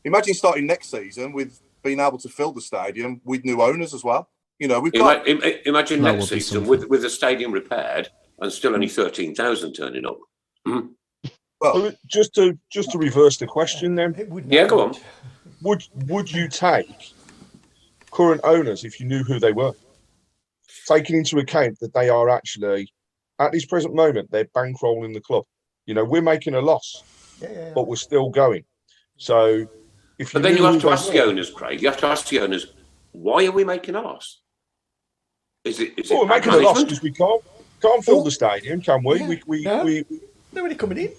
imagine starting next season with being able to fill the stadium with new owners as well. You know, we've got... Imagine next season with the stadium repaired and still only 13,000 turning up. Mm-hmm. Well, just to reverse the question then. Yeah, go on. Would you take current owners if you knew who they were? Taking into account that they are actually, at this present moment, they're bankrolling the club. You know, we're making a loss, but we're still going. So... But then you have to ask the owners, Craig. You have to ask the owners, why are we making a loss? Is it we're making a loss because we can't fill the stadium, can we? Yeah. Nobody coming in.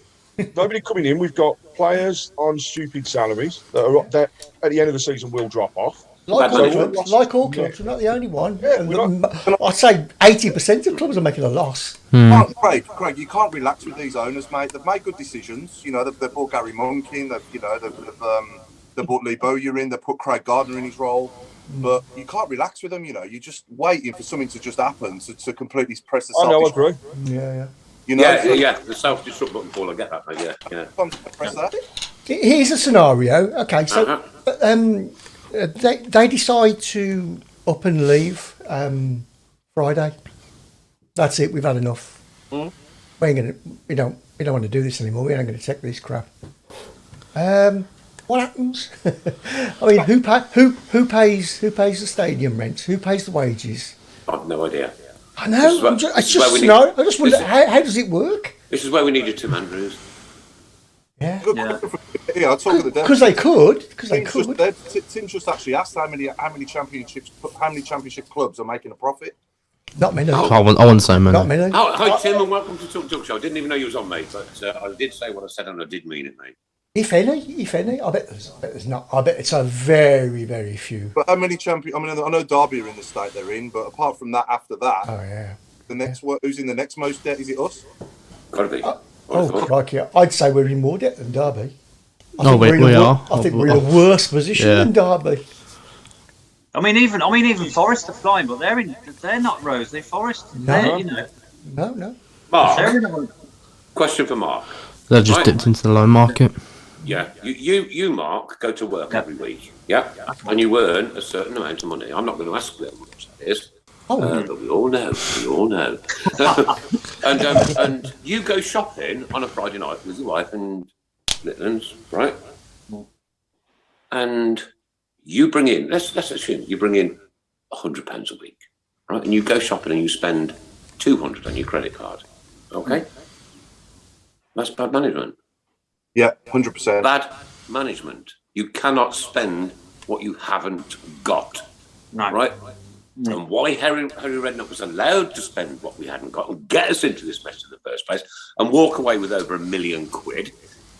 Nobody coming in. We've got players on stupid salaries that at the end of the season will drop off. Like all clubs, we're not the only one. Yeah, I'd say 80% of clubs are making a loss. Craig, you can't relax with these owners, mate. They've made good decisions. You know, they've brought Gary Monk in. They brought Lee Bowyer in. They put Craig Gardner in his role. But you can't relax with them. You know, you're just waiting for something to just happen to completely press the. I know, I agree. Yeah. You know, the self-destruct button, Paul. I get that, mate. Yeah. Press that. Here's a scenario. Okay, so they decide to up and leave Friday. That's it. We've had enough. We don't want to do this anymore. We ain't going to take this crap. What happens? I mean, who pays the stadium rent? Who pays the wages? I've no idea. I know. I just wonder how does it work? This is where we needed Tim Andrews. Yeah, I'll talk to the because they could. Tim's just actually asked how many championship clubs are making a profit. Not many. I wouldn't say many. Not many. Hi Tim, and welcome to Tilton Talk Show. I didn't even know you was on, mate, but I did say what I said, and I did mean it, mate. If any, I bet there's not. I bet it's a very, very few. But how many champions? I mean, I know Derby are in the state they're in, but apart from that, after that, the next who's in the next most debt? Is it us? Gotta be. Crikey! I'd say we're in more debt than Derby. We are. I think we're in a worse position than Derby. I mean, even Forest are flying, but they're not Rose. They're Forest. No. No. Mark. Question for Mark. They've just dipped into the loan market. Yeah, you, Mark, go to work every week. Yeah, and you earn a certain amount of money. I'm not going to ask you how much that is. But we all know. and you go shopping on a Friday night with your wife and little ones, right? And you bring in, let's assume you bring in £100 a week, right? And you go shopping and you spend £200 on your credit card. Okay, that's bad management. Yeah, 100%. Bad management. You cannot spend what you haven't got. No. right? And why Harry Redknapp was allowed to spend what we hadn't got and get us into this mess in the first place and walk away with over £1 million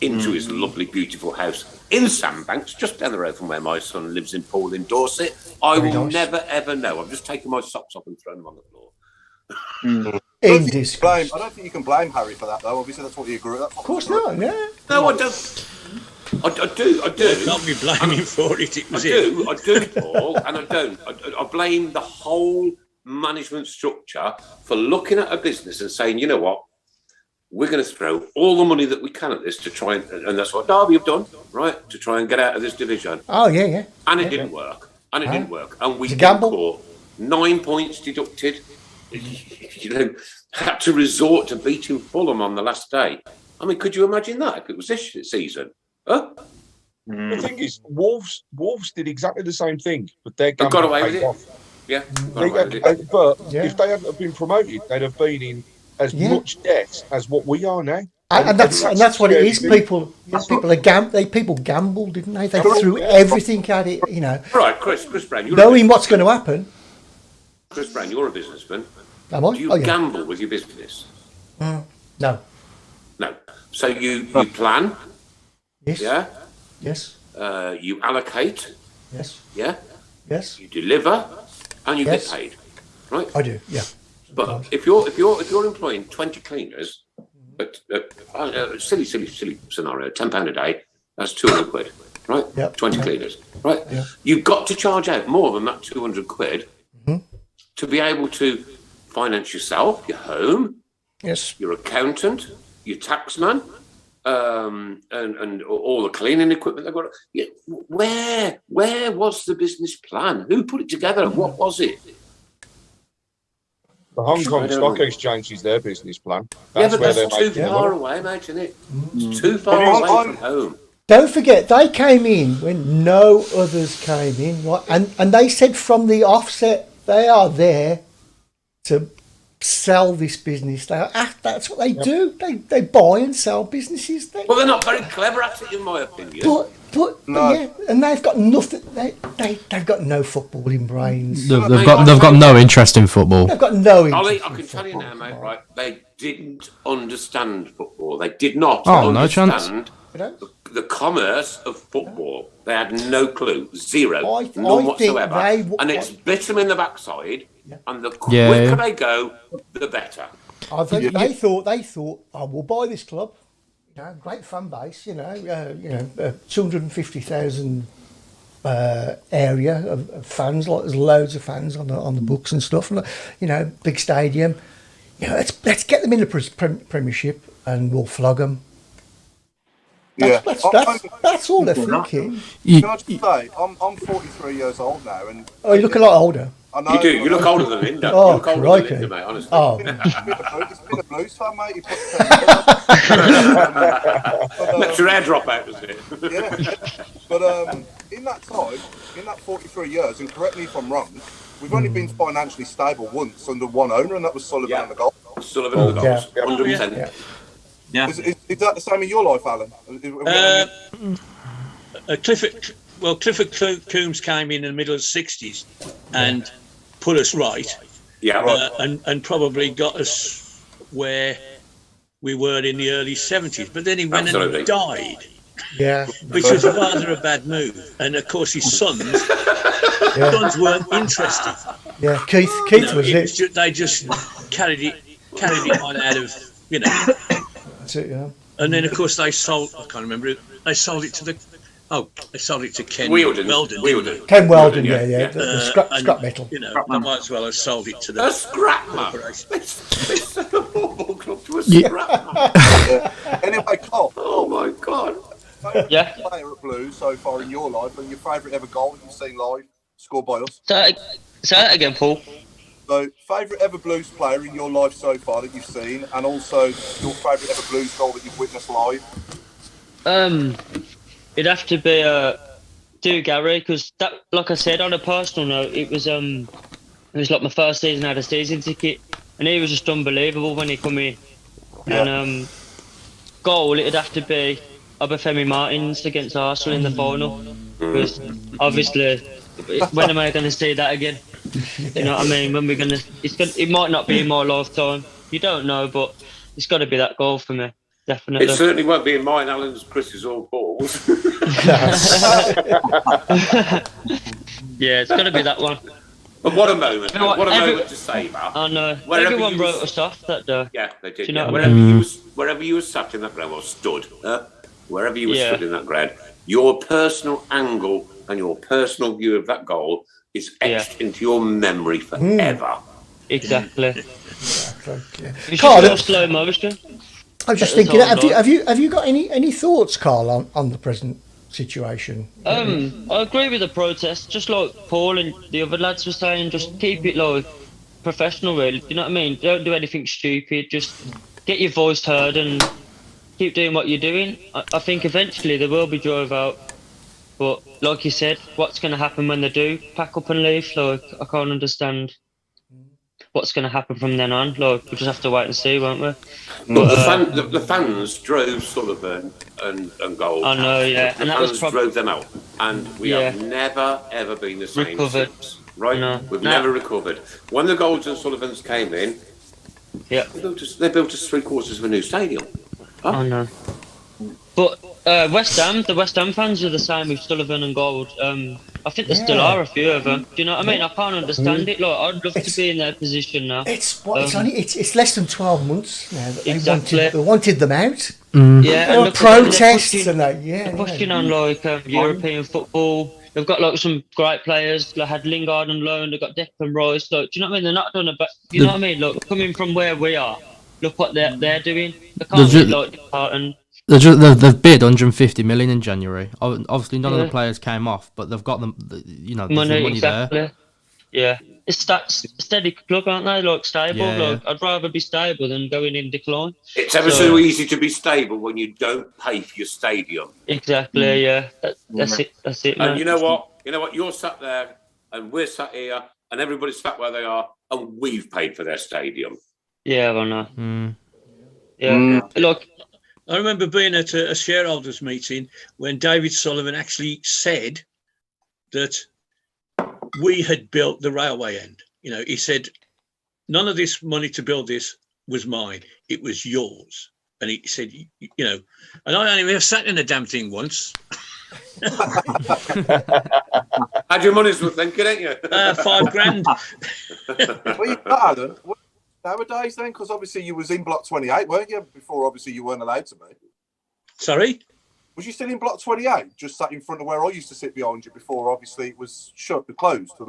into his lovely, beautiful house in Sandbanks, just down the road from where my son lives in Poole in Dorset. I will never, ever know. I've just taken my socks off and thrown them on the floor. I don't think you can blame Harry for that, though. Obviously, that's what he agreed. Of course not. Yeah. No, I don't. I do. Not be blaming for it. It was I do, Paul, and I don't. I blame the whole management structure for looking at a business and saying, you know what, we're going to throw all the money that we can at this to try and that's what Derby have done, right? To try and get out of this division. Oh yeah. And it didn't work. And we gamble. 9 points deducted. You know, had to resort to beating Fulham on the last day. I mean, could you imagine that if it was this season? Huh? The thing is, Wolves did exactly the same thing, but they got away with it. Off. Yeah, but if they hadn't have been promoted, they'd have been in as much debt as what we are now. And that's what it is. People gambled, didn't they? They threw everything at it, you know. Right, Chris Brown, knowing what's going to happen. Chris Brown, you're a businessman. Am I? Do you gamble with your business? No. So you plan. Yes. Yeah. Yes. You allocate. Yes. Yeah. Yes. You deliver, and you get paid. Right. I do. Yeah. But if you're employing 20 cleaners, silly scenario, £10 a day, that's £200, right? Yep. 20 cleaners, right? Yep. You've got to charge out more than that £200 to be able to finance yourself, your home, your accountant, your taxman, and all the cleaning equipment they've got. Yeah, where was the business plan? Who put it together? What was it? The Hong Kong Stock Exchange is their business plan. That's where they're too far away, mate, isn't it? It's too far away from home. Don't forget, they came in when no others came in, right? And they said from the offset, they are there to sell this business. That's what they do. They buy and sell businesses. Well, they're not very clever at it, in my opinion. But yeah, and they've got nothing. They've got no footballing brains. They've got no interest in football. They've got no interest. Ollie, I can tell you now, mate. Right, they didn't understand football. They did not No understand chance. the commerce of football. They had no clue, zero, none whatsoever. And it's bit them in the backside. Yeah. And the quicker they go, the better. I think they thought, oh, we'll buy this club. You know, great fan base. 250,000 area of fans. Like there's loads of fans on the books and stuff. And big stadium. Let's get them in the Premiership and we'll flog them. That's all they're thinking. Can I just say, I'm 43 years old now, and you look a lot older. I know, you do. You look older than Linda. Oh, you look older than Linda, mate. Honestly. Oh, it's been a Blues fan, mate. Let your hair drop out, does it? Yeah, but in that time, in that 43 years, and correct me if I'm wrong, we've only been financially stable once under one owner, and that was Sullivan and the Goals. Sullivan and the Goals, 100%. Yeah. Is that the same in your life, Alan? Clifford Coombs came in the middle of the 60s and put us right. Yeah. And probably got us where we were in the early 70s. But then he went and died. Yeah. Which was rather a bad move. And of course his sons weren't interested. Yeah, Keith was it. They just carried it on out of, That's it, yeah. And then, of course, they sold. I can't remember it. They sold it to Ken Weldon. Ken Weldon, yeah. The scrap metal. They might as well have sold it to the scrap corporation. They sold the football club to a scrap. Anyway, Cole. Oh my God. Player at Blues so far in your life, and your favourite ever goal that you've seen live scored by us. Say that again, Paul. So, favourite ever Blues player in your life so far that you've seen, and also your favourite ever Blues goal that you've witnessed live? It'd have to be Gary, because that, like I said, on a personal note, it was like my first season I had a season ticket, and he was just unbelievable when he come in. Yeah. And goal, it'd have to be Obafemi Martins against Arsenal in the final, because obviously when am I going to see that again? You know what I mean? When we're gonna, it might not be in my lifetime. You don't know, but it's got to be that goal for me, definitely. It certainly won't be in mine, Alan's, Chris's, or Paul's. Yeah, it's got to be that one. But what a moment! You know what a moment to savour. I know. Everyone wrote us off that day. Yeah, they did. Do you know Yeah. what I mean? Wherever you were sat in that ground, or stood, wherever you were stood in that ground, your personal angle and your personal view of that goal is etched into your memory forever. Exactly. You Carl, should go slow motion. I'm just thinking, have you got any thoughts, Carl, on the present situation? I agree with the protest. Just like Paul and the other lads were saying, just keep it like professional, really. You know what I mean? Don't do anything stupid. Just get your voice heard and keep doing what you're doing. I think eventually they will be drove out. But like you said, what's going to happen when they do pack up and leave? Like, I can't understand what's going to happen from then on. Like, we'll just have to wait and see, won't we? But the fans drove Sullivan and Gold. I know, yeah. And that was drove them out. And we have never, ever been the same since. Right? No. We've never recovered. When the Golds and Sullivans came in, they built us 3/4 of a new stadium. Huh? I know. But the West Ham fans are the same with Sullivan and Gold. I think there still are a few of them. Do you know what I mean? I can't understand it. Like, I'd love to be in their position now. It's less than 12 months now that exactly. they wanted them out. Yeah, and protests and that. Yeah, they're pushing on like European football. They've got like some great players. They had Lingard on loan. They've got Declan Rice. Like, do you know what I mean? They're not done about. You know what I mean? Look, coming from where we are, look what they're doing. They can't be like Tilton. They've bid 150 million in January. Obviously, none of the players came off, but they've got them. You know, there's money exactly. there. Yeah, it's that steady club, aren't they? Like stable. Like, I'd rather be stable than going in decline. It's ever so easy to be stable when you don't pay for your stadium. Exactly. Yeah, that's it. That's it. Man. And you know what? You're sat there, and we're sat here, and everybody's sat where they are, and we've paid for their stadium. Yeah, I know. Yeah, look. I remember being at a shareholders meeting when David Sullivan actually said that we had built the railway end. You know, he said, none of this money to build this was mine. It was yours. And he said, you know, and I only ever sat in the damn thing once. Had your money's worth then, couldn't you? $5,000. Well, you pardon. Nowadays, then, because obviously you was in block 28, weren't you? Before, obviously, you weren't allowed to be. Sorry? Was you still in block 28? Just sat in front of where I used to sit behind you before, obviously, it was closed, the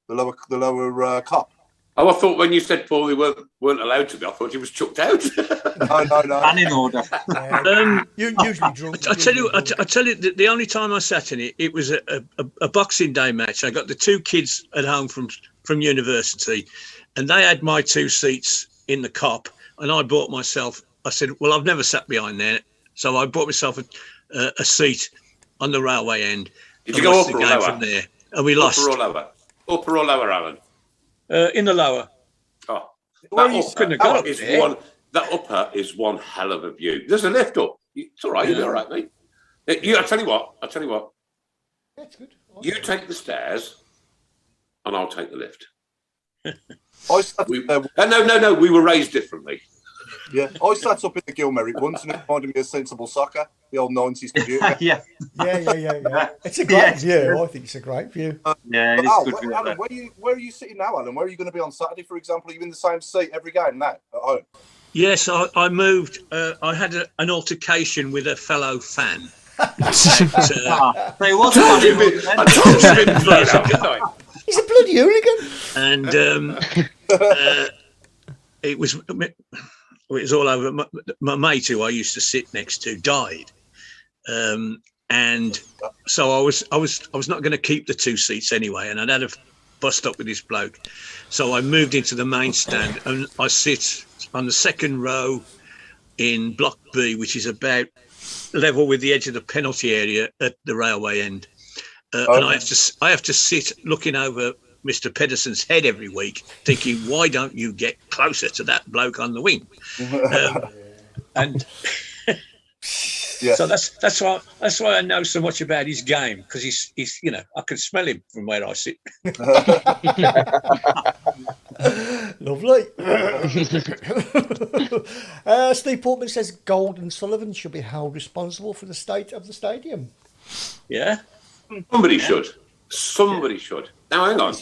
lower cup. Oh, I thought when you said Paul, they weren't allowed to be. I thought he was chucked out. No. And in order. You're usually drunk. I tell you, the only time I sat in it, it was a Boxing Day match. I got the two kids at home from university, and they had my two seats in the cop, and I bought myself. I said, "Well, I've never sat behind there," so I bought myself a seat on the railway end. Did you go up or lower? From there, and we lost. Upper or lower, Alan? In the lower. Oh, that upper is one hell of a view. There's a lift up. It's all right. You'll be all right, mate. I'll tell you what. That's good. You take the stairs, and I'll take the lift. No. We were raised differently. Yeah, I sat up in the Gilmerrick once, and it reminded me of Sensible Soccer, the old 90s computer. Yeah. It's a great view. I think it's a great view. Yeah, it is good view. Alan, where are you sitting now, Alan? Where are you going to be on Saturday, for example? Are you in the same seat every game now at home? Yes, I moved. I had an altercation with a fellow fan. He's a bloody hooligan. And it was all over. My mate, who I used to sit next to, died, and so I was not going to keep the two seats anyway, and I'd had a bust up with this bloke, so I moved into the main stand, and I sit on the second row in block B, which is about level with the edge of the penalty area at the railway end, and I have to sit looking over Mr. Pedersen's head every week, thinking, why don't you get closer to that bloke on the wing? And Yeah. So that's why I know so much about his game, because he's I can smell him from where I sit. Lovely. Steve Portman says Gold and Sullivan should be held responsible for the state of the stadium. Yeah. Somebody should. Somebody should. Now, hang on.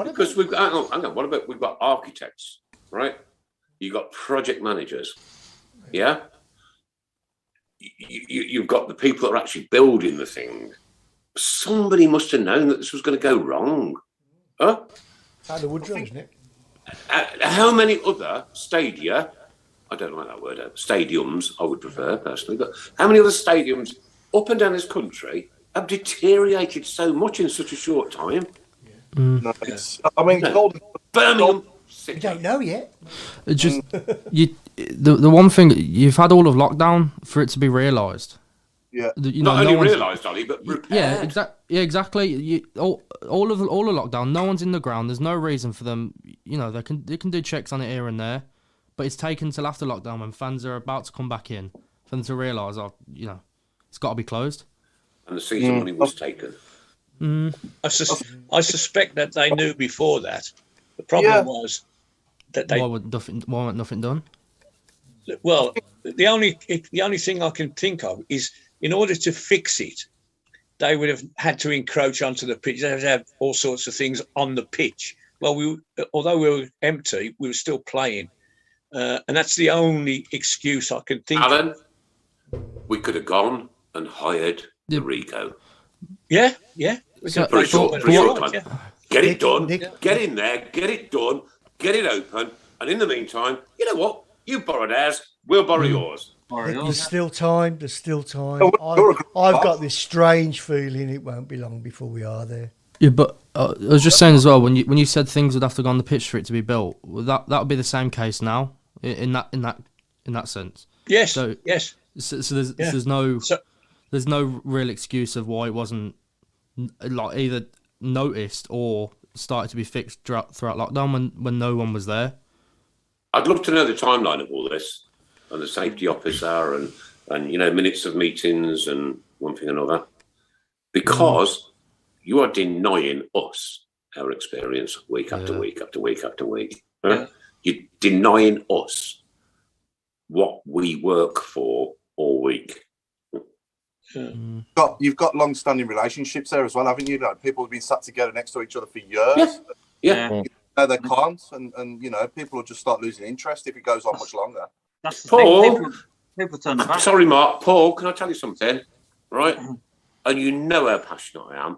Because we've got, hang on. What about, we've got architects, right? You've got project managers. Yeah? You've got the people that are actually building the thing. Somebody must have known that this was going to go wrong. Huh? Out of Woodrow, isn't it? How many other stadia, I don't like that word, stadiums, I would prefer personally, but how many other stadiums up and down this country have deteriorated so much in such a short time? No, I mean, Birmingham. We don't know yet. Just the one thing, you've had all of lockdown for it to be realised. Yeah. Not only realised, Ollie, but repaired. Yeah, exactly. All of lockdown, no one's in the ground. There's no reason for them. They can do checks on it here and there, but it's taken till after lockdown when fans are about to come back in for them to realise, it's got to be closed. And the season money was taken. I suspect that they knew before that. The problem was that they. Why wasn't nothing done? Well, the only thing I can think of is, in order to fix it, they would have had to encroach onto the pitch. They would have all sorts of things on the pitch. Well, although we were empty, we were still playing, and that's the only excuse I can think Alan, of. we could have gone and hired the Rico. Yeah. For a short time. Yeah. Get it done. Get in there. Get it done. Get it open. And in the meantime, you know what? You borrowed ours. We'll borrow yours. There's still time. I've got this strange feeling it won't be long before we are there. Yeah, but I was just saying as well, when you said things would have to go on the pitch for it to be built, that would be the same case now in that sense. Yes. So there's no real excuse of why it wasn't like either noticed or started to be fixed throughout lockdown when no one was there. I'd love to know the timeline of all this and the safety officer and minutes of meetings and one thing or another, because you are denying us our experience week after week after week after week. Huh? You're denying us what we work for all week. You've got long-standing relationships there as well, haven't you? People have been sat together next to each other for years. Yeah. They can't, and people will just start losing interest if it goes on much longer. That's the Paul, thing. People turn their back. Sorry, Mark. Paul, can I tell you something? Right? And you know how passionate I am.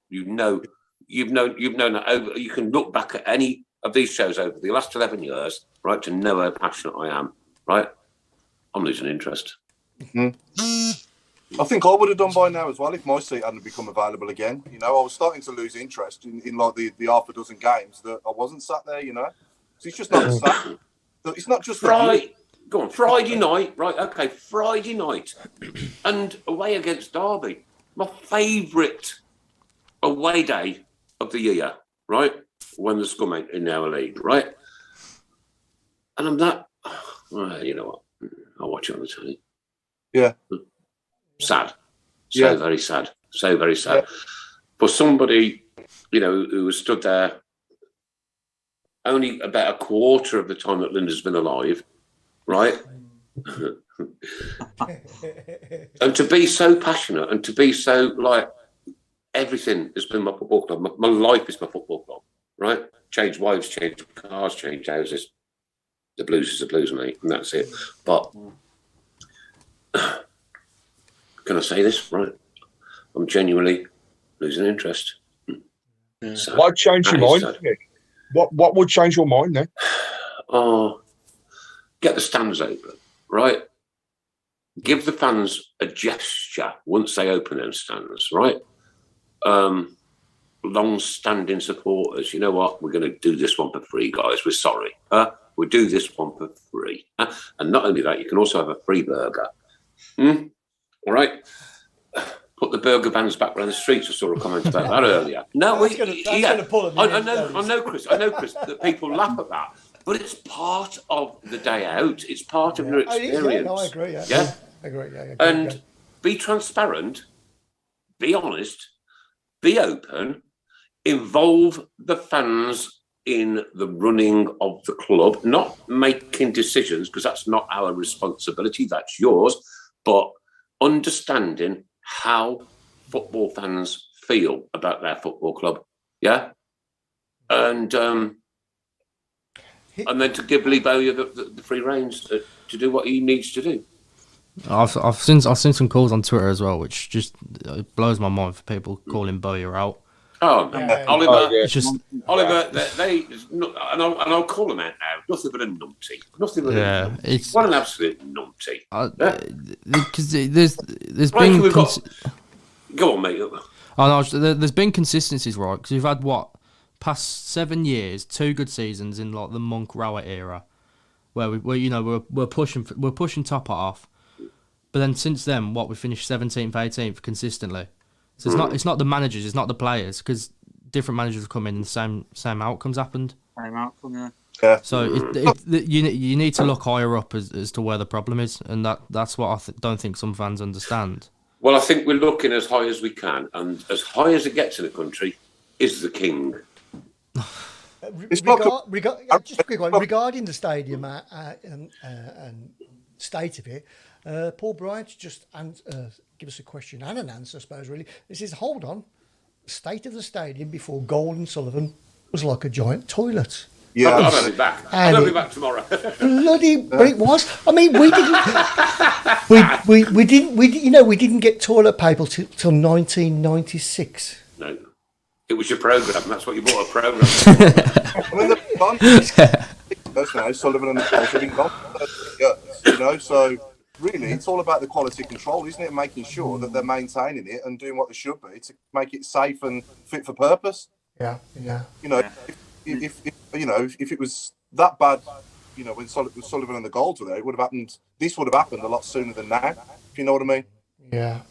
You've known that over. You can look back at any of these shows over the last 11 years, right, to know how passionate I am. Right? I'm losing interest. I think I would have done by now as well if my seat hadn't become available again. I was starting to lose interest in like the half a dozen games that I wasn't sat there. So it's just not sat. It's not just Friday. Go on, Friday night, right? Okay, Friday night, and away against Derby, my favourite away day of the year, right? When the scum ain't in our league, right? And I'm that. Well, you know what? I'll watch it on the telly. Yeah. Sad. Very sad. So very sad. Yeah. For somebody, who was stood there only about a quarter of the time that Linda's been alive, right? And to be so passionate and to be so like everything has been my football club. My life is my football club, right? Change wives, change cars, change houses. The blues is the blues, mate, and that's it. But can I say this, right? I'm genuinely losing interest. So, what changed your mind? What would change your mind then? Get the stands open, right? Give the fans a gesture once they open them stands, right? Long-standing supporters, you know what? We're going to do this one for free, guys. We're sorry. We'll do this one for free. And not only that, you can also have a free burger. All right? Put the burger vans back around the streets. I saw a comment about that earlier. No, that's gonna pull them I know, Chris, that people laugh at that. But it's part of the day out. It's part of your experience. I agree, yeah. agree. Yeah, And be transparent, be honest, be open, involve the fans in the running of the club, not making decisions, because that's not our responsibility, that's yours, but understanding how football fans feel about their football club. Yeah. And then to give Lee Bowyer the free reins to do what he needs to do. I've seen some calls on Twitter as well, which just blows my mind for people calling Bowyer out. Oh, Oliver! It's just Oliver. I'll call him out now. Nothing but a numpty. Nothing but a numpty. What an absolute numpty. Because there's been go on, mate. Oh no, there's been consistencies, right? Because we've had past 7 years, 2 good seasons in like the Monk Rowett era, where we're pushing top half, but then since then, we finished 17th, 18th consistently. So it's not the managers, it's not the players, because different managers have come in and the same outcomes happened. Same outcome, yeah. So you need to look higher up as to where the problem is, and that's what I don't think some fans understand. Well, I think we're looking as high as we can, and as high as it gets in the country is the king. Just a quick one regarding the stadium and state of it. Paul Bryant just give us a question and an answer, I suppose. Really, this is hold on. State of the stadium before Gold and Sullivan was like a giant toilet. Yeah, I'll have it back. I'll be back tomorrow. Bloody, but it was. I mean, we didn't get toilet paper till 1996. No, it was your program. That's what you bought, a program. I mean, personally, Sullivan and the Colts have been gone for 30 years, so really, it's all about the quality control, isn't it? And making sure that they're maintaining it and doing what they should be to make it safe and fit for purpose. Yeah. If it was that bad, when Sullivan and the Golds were there, it would have happened. This would have happened a lot sooner than now. If you know what I mean? Yeah.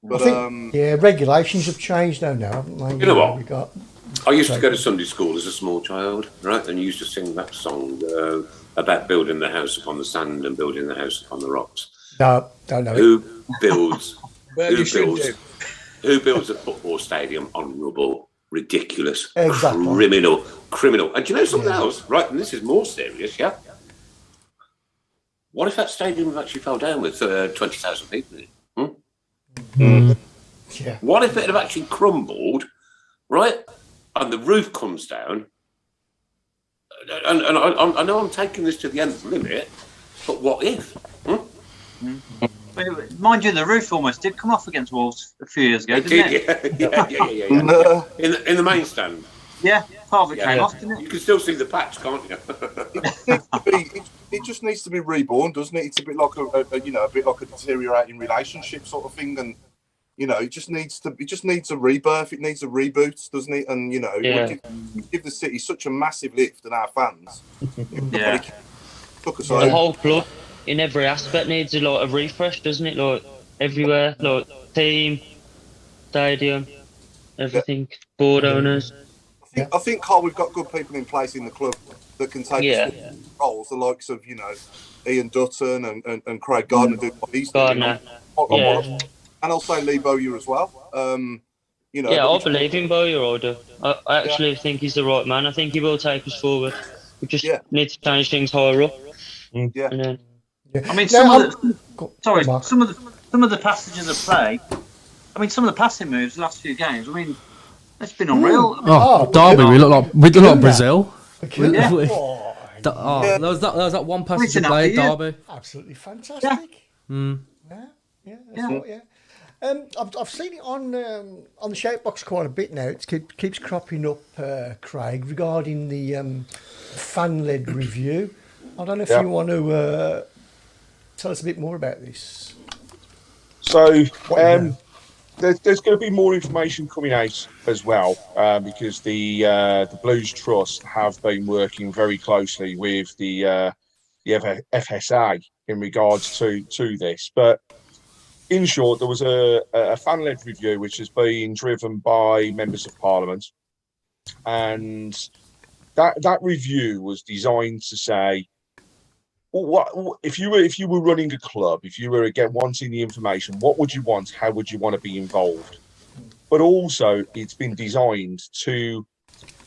But regulations have changed now, haven't they? You know what? I used to go to Sunday school as a small child, right? And used to sing that song about building the house upon the sand and building the house upon the rocks. No, don't know. Who builds a football stadium on rubble? Ridiculous. Exactly. Criminal. And do you know something else? Right, and this is more serious, yeah? What if that stadium actually fell down with 20,000 people in it? Yeah. What if it had actually crumbled, right? And the roof comes down. And I know I'm taking this to the nth limit, but what if? Mind you, the roof almost did come off against Wolves a few years ago, It didn't did, it? In the main stand. Yeah, part of it came off, didn't it? You can still see the patch, can't you? It just needs to be reborn, doesn't it? It's a bit like a bit like a deteriorating relationship sort of thing, and it just needs a rebirth. It needs a reboot, doesn't it? And give the city such a massive lift, and our fans. The whole club, in every aspect, needs a lot of refresh, doesn't it? Like everywhere, like team, stadium, everything, board owners. I think, Carl, we've got good people in place in the club that can take roles, the likes of Ian Dutton and Craig Gardner doing what he's doing. And I'll say Lee Bowyer as well. I believe in Bowyer. I do. I actually think he's the right man. I think he will take us forward. We just need to change things higher up. Yeah. And then, I mean, some of the passages of play. I mean, some of the passing moves the last few games. I mean, it's been unreal. Derby, we look like Brazil. Yeah. There was that one passage of play, Derby. Absolutely fantastic. I've seen it on the Shoutbox quite a bit now. It keeps cropping up, Craig, regarding the fan-led review. I don't know if you want to tell us a bit more about this. So, there's going to be more information coming out as well, because the Blues Trust have been working very closely with the FSA in regards to this. But in short, there was a fan-led review which has been driven by members of Parliament, and that review was designed to say, what if you were running a club, if you were again wanting the information, what would you want? How would you want to be involved? But also, it's been designed to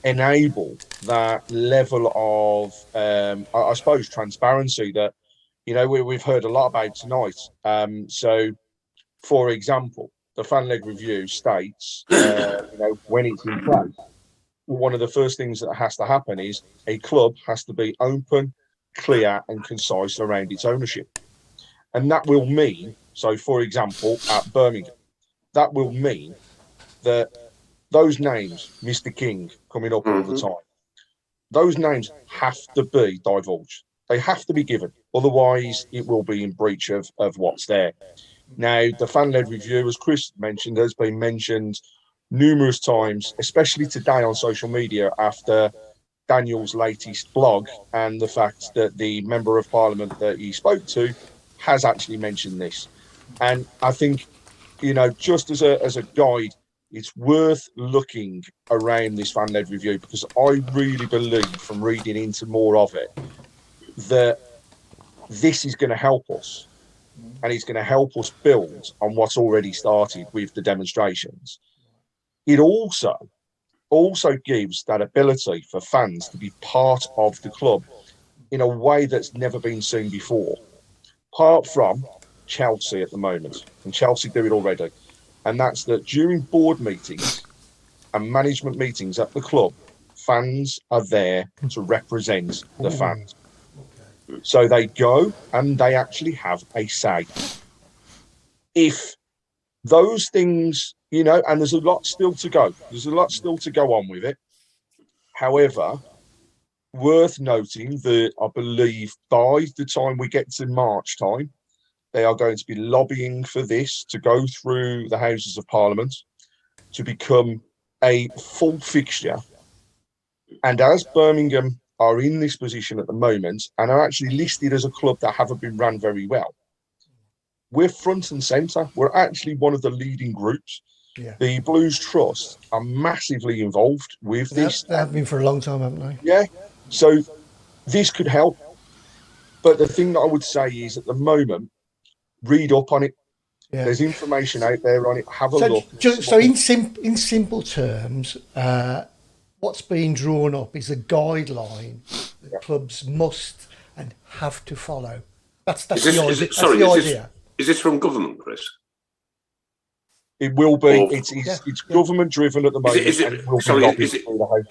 enable that level of, I suppose, transparency that we've heard a lot about tonight. So, for example, the fan-led review states, when it's in place, one of the first things that has to happen is a club has to be open, clear and concise around its ownership. And that will mean, so for example, at Birmingham, that will mean that those names, Mr. King coming up all the time, those names have to be divulged. They have to be given. Otherwise, it will be in breach of what's there. Now, the fan-led review, as Chris mentioned, has been mentioned numerous times, especially today on social media after Daniel's latest blog and the fact that the Member of Parliament that he spoke to has actually mentioned this. And I think, just as a guide, it's worth looking around this fan-led review, because I really believe from reading into more of it that this is going to help us, and it's going to help us build on what's already started with the demonstrations. It also gives that ability for fans to be part of the club in a way that's never been seen before, apart from Chelsea at the moment, and Chelsea do it already. And that's that during board meetings and management meetings at the club, fans are there to represent the fans. So they go and they actually have a say. If those things, and there's a lot still to go. There's a lot still to go on with it. However, worth noting that I believe by the time we get to March time, they are going to be lobbying for this to go through the Houses of Parliament to become a full fixture. And as Birmingham are in this position at the moment and are actually listed as a club that haven't been run very well, we're front and centre. We're actually one of the leading groups. Yeah. The Blues Trust are massively involved with this. They have been for a long time, haven't they? Yeah. So this could help. But the thing that I would say is at the moment, read up on it. Yeah. There's information out there on it. Have a look. So in simple terms, what's being drawn up is a guideline that clubs must and have to follow. That's the idea. Is this from government, Chris? It will be. It's government driven at the moment.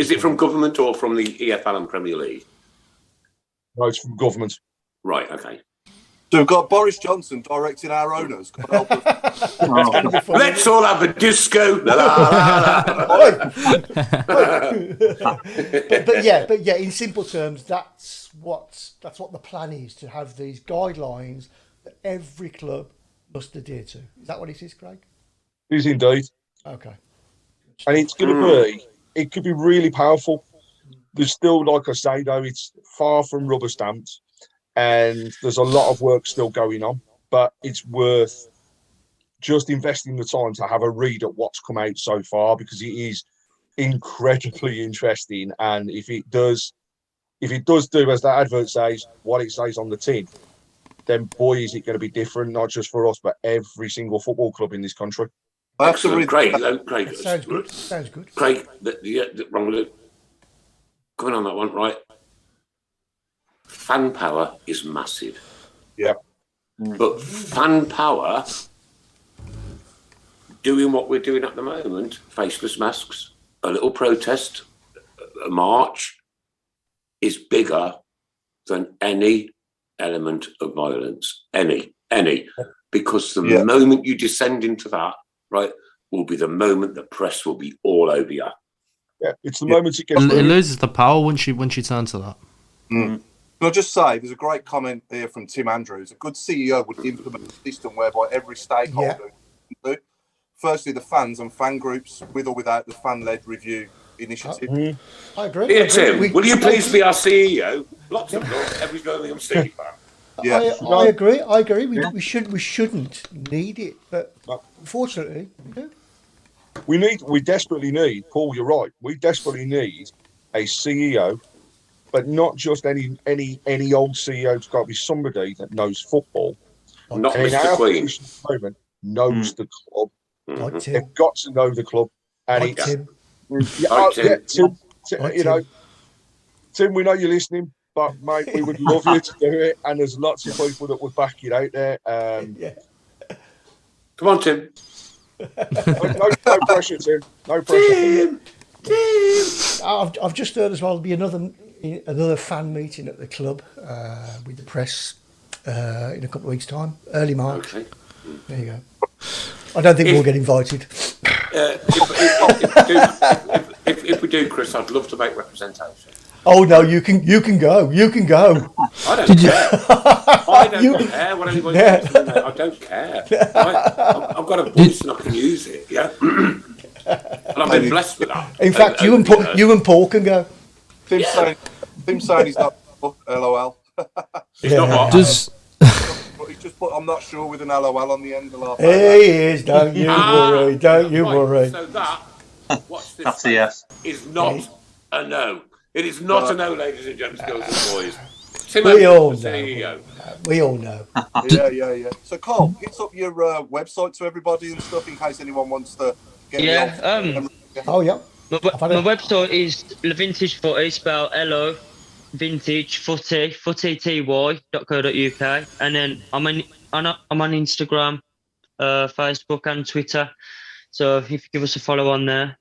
Is it from government or from the EFL and Premier League? No, it's from government. Right. Okay. So we've got Boris Johnson directing our owners. Let's all have a disco. but yeah. In simple terms, that's what the plan is, to have these guidelines that every club must adhere to. Is that what it is, Craig? It is indeed. Okay. And it's going to be. It could be really powerful. There's still, like I say, though, it's far from rubber stamped. And there's a lot of work still going on, but it's worth just investing the time to have a read at what's come out so far, because it is incredibly interesting. And if it does do, as that advert says, what it says on the tin, then boy, is it going to be different, not just for us, but every single football club in this country. Excellent. Craig. Sounds good. Sounds good. Craig, coming on that one, right? Fan power is massive. Yeah. But fan power, doing what we're doing at the moment, faceless masks, a little protest, a march, is bigger than any element of violence. Any. Because the moment you descend into that, right, will be the moment the press will be all over you. Yeah, it's the moment it gets... It loses the power once you turn to that. Mm. Can I just say, there's a great comment here from Tim Andrews. A good CEO would implement a system whereby every stakeholder, firstly the fans and fan groups, with or without the fan-led review initiative. I agree. Here, Tim, will you please be our CEO? Lots of love, every Birmingham City fan. Yeah. I agree. We shouldn't need it, but unfortunately, we do. We desperately need, Paul, you're right, we desperately need a CEO but not just any old CEO. It's got to be somebody that knows football. Not And in Mr. our Queen. position at the moment, knows the club. Like They've Tim. got to know the club. And Like Tim. Tim. Like You know, Tim, we know you're listening, but mate, we would love you to do it. And there's lots of people that would back you out there. Yeah. Come on, Tim. No pressure, Tim. No pressure. I've just heard as well there'll be another fan meeting at the club with the press in a couple of weeks' time, early March. Okay. There you go. I don't think we'll get invited. If we do, Chris, I'd love to make representation. Oh no, you can go. You can go. I don't care. I don't care what anybody thinks of me. I don't care. I've got a voice and I can use it. Yeah. And I've been blessed with that. In fact, you and Paul can go. Tim's saying he's not. LOL. It's not what. Just He's just put. I'm not sure with an LOL on the end. He is. Don't you worry. Don't you worry. So that. Watch this. That's a yes. Is not a no. It is not a no, ladies and gents, girls and boys. Tim We all Evans, the know. CEO. We all know. Yeah. So, Carl, hit up your website to everybody and stuff in case anyone wants to get Oh yeah. My website is Le Vintage Footy, spelled LO Vintage Footy ty.co.uk, and then I'm on Instagram, Facebook, and Twitter. So if you give us a follow on there.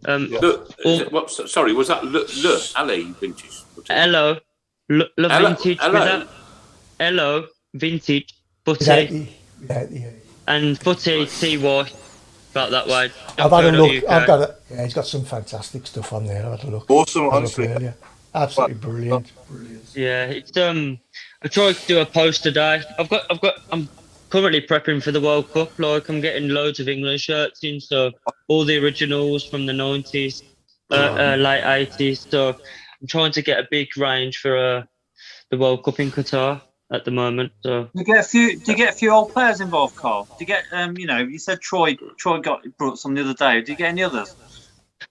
Sorry, was that Le Ali Vintage? LO Vintage Hello. LO Vintage Footy Without the and Footy TY. About that way. I've had a look. I've got it. Yeah, he's got some fantastic stuff on there. I've had a look. Awesome, honestly. Absolutely brilliant. Yeah, it's I tried to do a post today. I'm currently prepping for the World Cup. Like, I'm getting loads of England shirts in, so all the originals from the 90s, late 80s. So I'm trying to get a big range for the World Cup in Qatar at the moment. So Do you get a few old players involved, Carl? Do you get you said Troy brought some the other day. Do you get any others?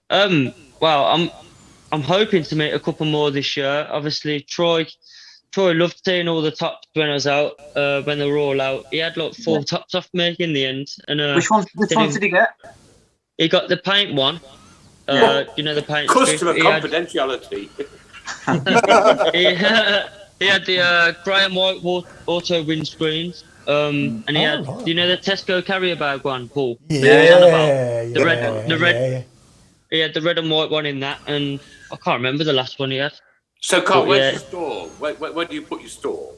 Well, I'm hoping to meet a couple more this year. Obviously, Troy loved seeing all the tops when I was out, when they were all out. He had like 4 tops off me in the end. And Which ones did he get? He got the paint one. The paint. Customer confidentiality. He had the Graham White auto windscreens. And he had, right. the Tesco carrier bag one, Paul. Yeah. The red. He had the red and white one in that, and I can't remember the last one he had. So, Carl, where's your store? Where do you put your store?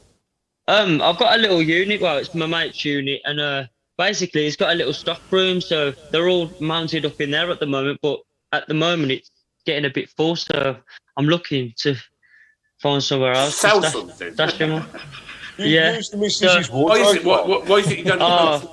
I've got a little unit. Well, it's my mate's unit, and basically, it's got a little stock room, so they're all mounted up in there at the moment. But at the moment, it's getting a bit full, so I'm looking to find somewhere else. Sell something. Stash them on. Yeah. Why is it you don't?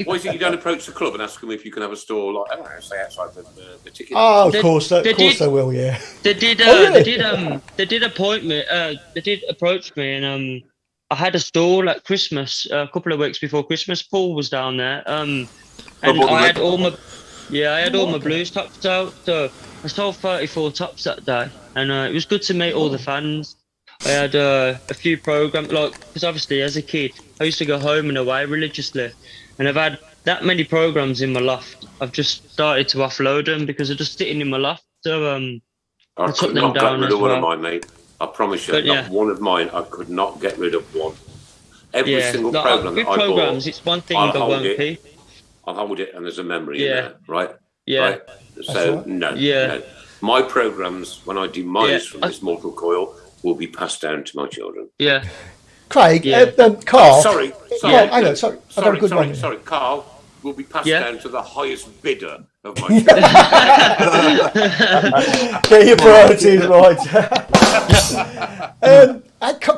Why is it you don't approach the club and ask them if you can have a store like say outside the ticket? Oh, of course they will. Yeah. They did. They did appoint me. They did approach me, and I had a stall at Christmas a couple of weeks before Christmas. Paul was down there, and I had all my blues tops out. So I sold 34 tops that day, and it was good to meet all the fans. I had a few programs, because obviously as a kid I used to go home and away religiously. And I've had that many programs in my loft. I've just started to offload them because they're just sitting in my loft. So I took could them not get down rid as of one well. of mine, mate. I promise you, But, not one of mine. I could not get rid of one. Every single program good that I programs. bought, It's one thing I'll that hold won't it. keep. I'll hold it, and there's a memory in Yeah. there, right? Yeah. Right? So no. My programs, when I demise from this mortal coil, will be passed down to my children. Yeah. Craig, Yeah. Carl. Sorry. Yeah, I know. Sorry, I've got a good one. Sorry, Carl. Will be passed down to the highest bidder of my Get your priorities right.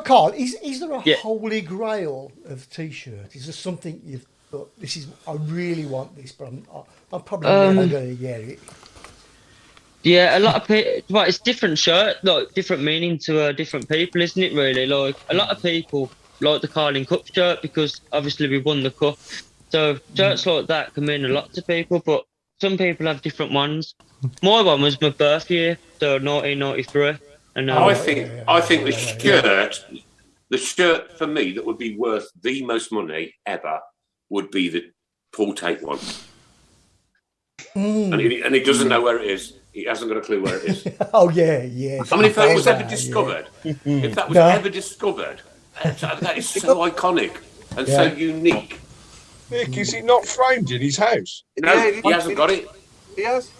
Carl, is there a holy grail of T-shirt? Is there something you've thought, I really want this, but I'm probably never going to get it? Yeah, a lot of people. Well, it's different shirt, different meaning to different people, isn't it? Really, a lot of people like the Carling Cup shirt because obviously we won the cup. So shirts like that can mean a lot to people, but some people have different ones. My one was my birth year, so 1993. And I think the shirt for me that would be worth the most money ever would be the Paul Tate one. And he doesn't know where it is. He hasn't got a clue where it is. Oh yeah. I mean, if that was ever discovered, that is so iconic and so unique. Nick, is it not framed in his house? No, he hasn't got it. He has.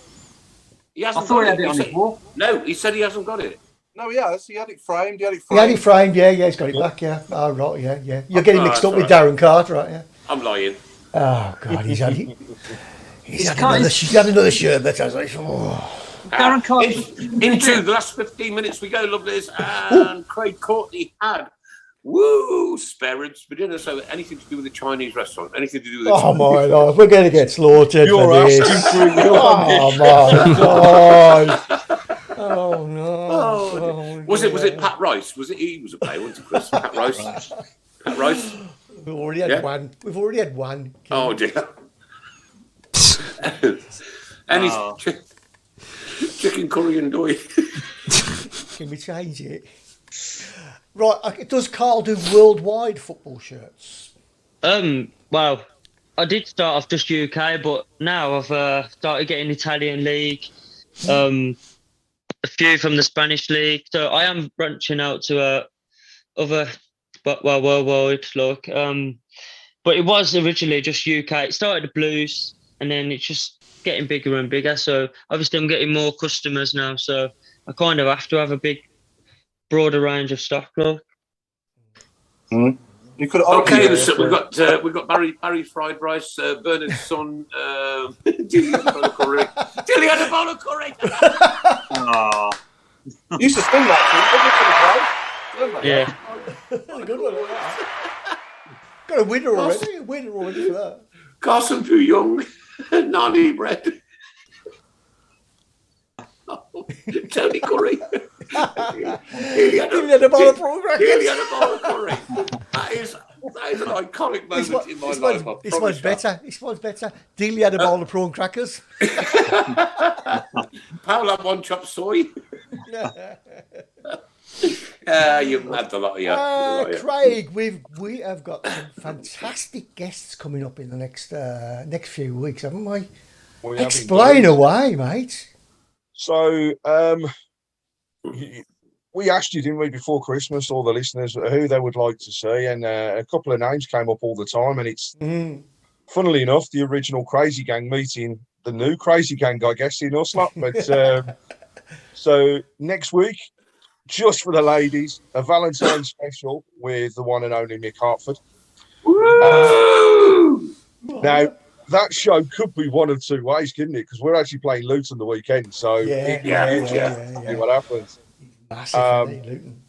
He hasn't I thought got he had it on his wall. No, he said he hasn't got it. No, he has. He had it framed. Yeah, he's got it back. Yeah. Oh right. Yeah. You're getting mixed up with Darren Carter, right? Yeah. I'm lying. Oh God, he's had another shirt that I was like, Darren Carter. Into the last 15 minutes we go, lovelies, and Craig Courtney had spare ribs for dinner. So anything to do with the Chinese restaurant, anything to do with the oh my Lord, we're going to get slaughtered You're for this. Oh my God. Oh no. Was it Pat Rice? He was a player, wasn't he, Chris? Pat Rice. Pat Rice. We've already had one. We've already had one. Oh dear. And chicken curry and doy. Can we change it? Right, does Carl do worldwide football shirts? Well, I did start off just UK, but now I've started getting Italian league, a few from the Spanish league. So I am branching out to other, worldwide look. But it was originally just UK. It started the Blues, and then it's just getting bigger and bigger. So obviously I'm getting more customers now. So I kind of have to have a broader range of stock. Look. You could we've got Barry Fried Rice, Bernard's son, Dillian Curry. Dillian Curry. You used to sing that too. Yeah. Good one. Got a winner already for that. Carson Pugh Young, Nani Bread. Tony Curry. Dillian Curry. That is an iconic moment in my life. This one's better. Dilly had a bowl of prawn crackers. Paul had one chop soy. You've had a lot of you. Craig, we have got some fantastic guests coming up in the next few weeks, haven't we? Explain away, mate. So, we asked you, didn't we, before Christmas, all the listeners, who they would like to see, and a couple of names came up all the time, and it's, funnily enough, the original Crazy Gang meeting the new Crazy Gang, I guess, in Oslo. But so next week, just for the ladies, a Valentine's special with the one and only Mick Hartford. Now, that show could be one of two ways, couldn't it? Because we're actually playing Luton the weekend, so see what happens. Massive, Luton.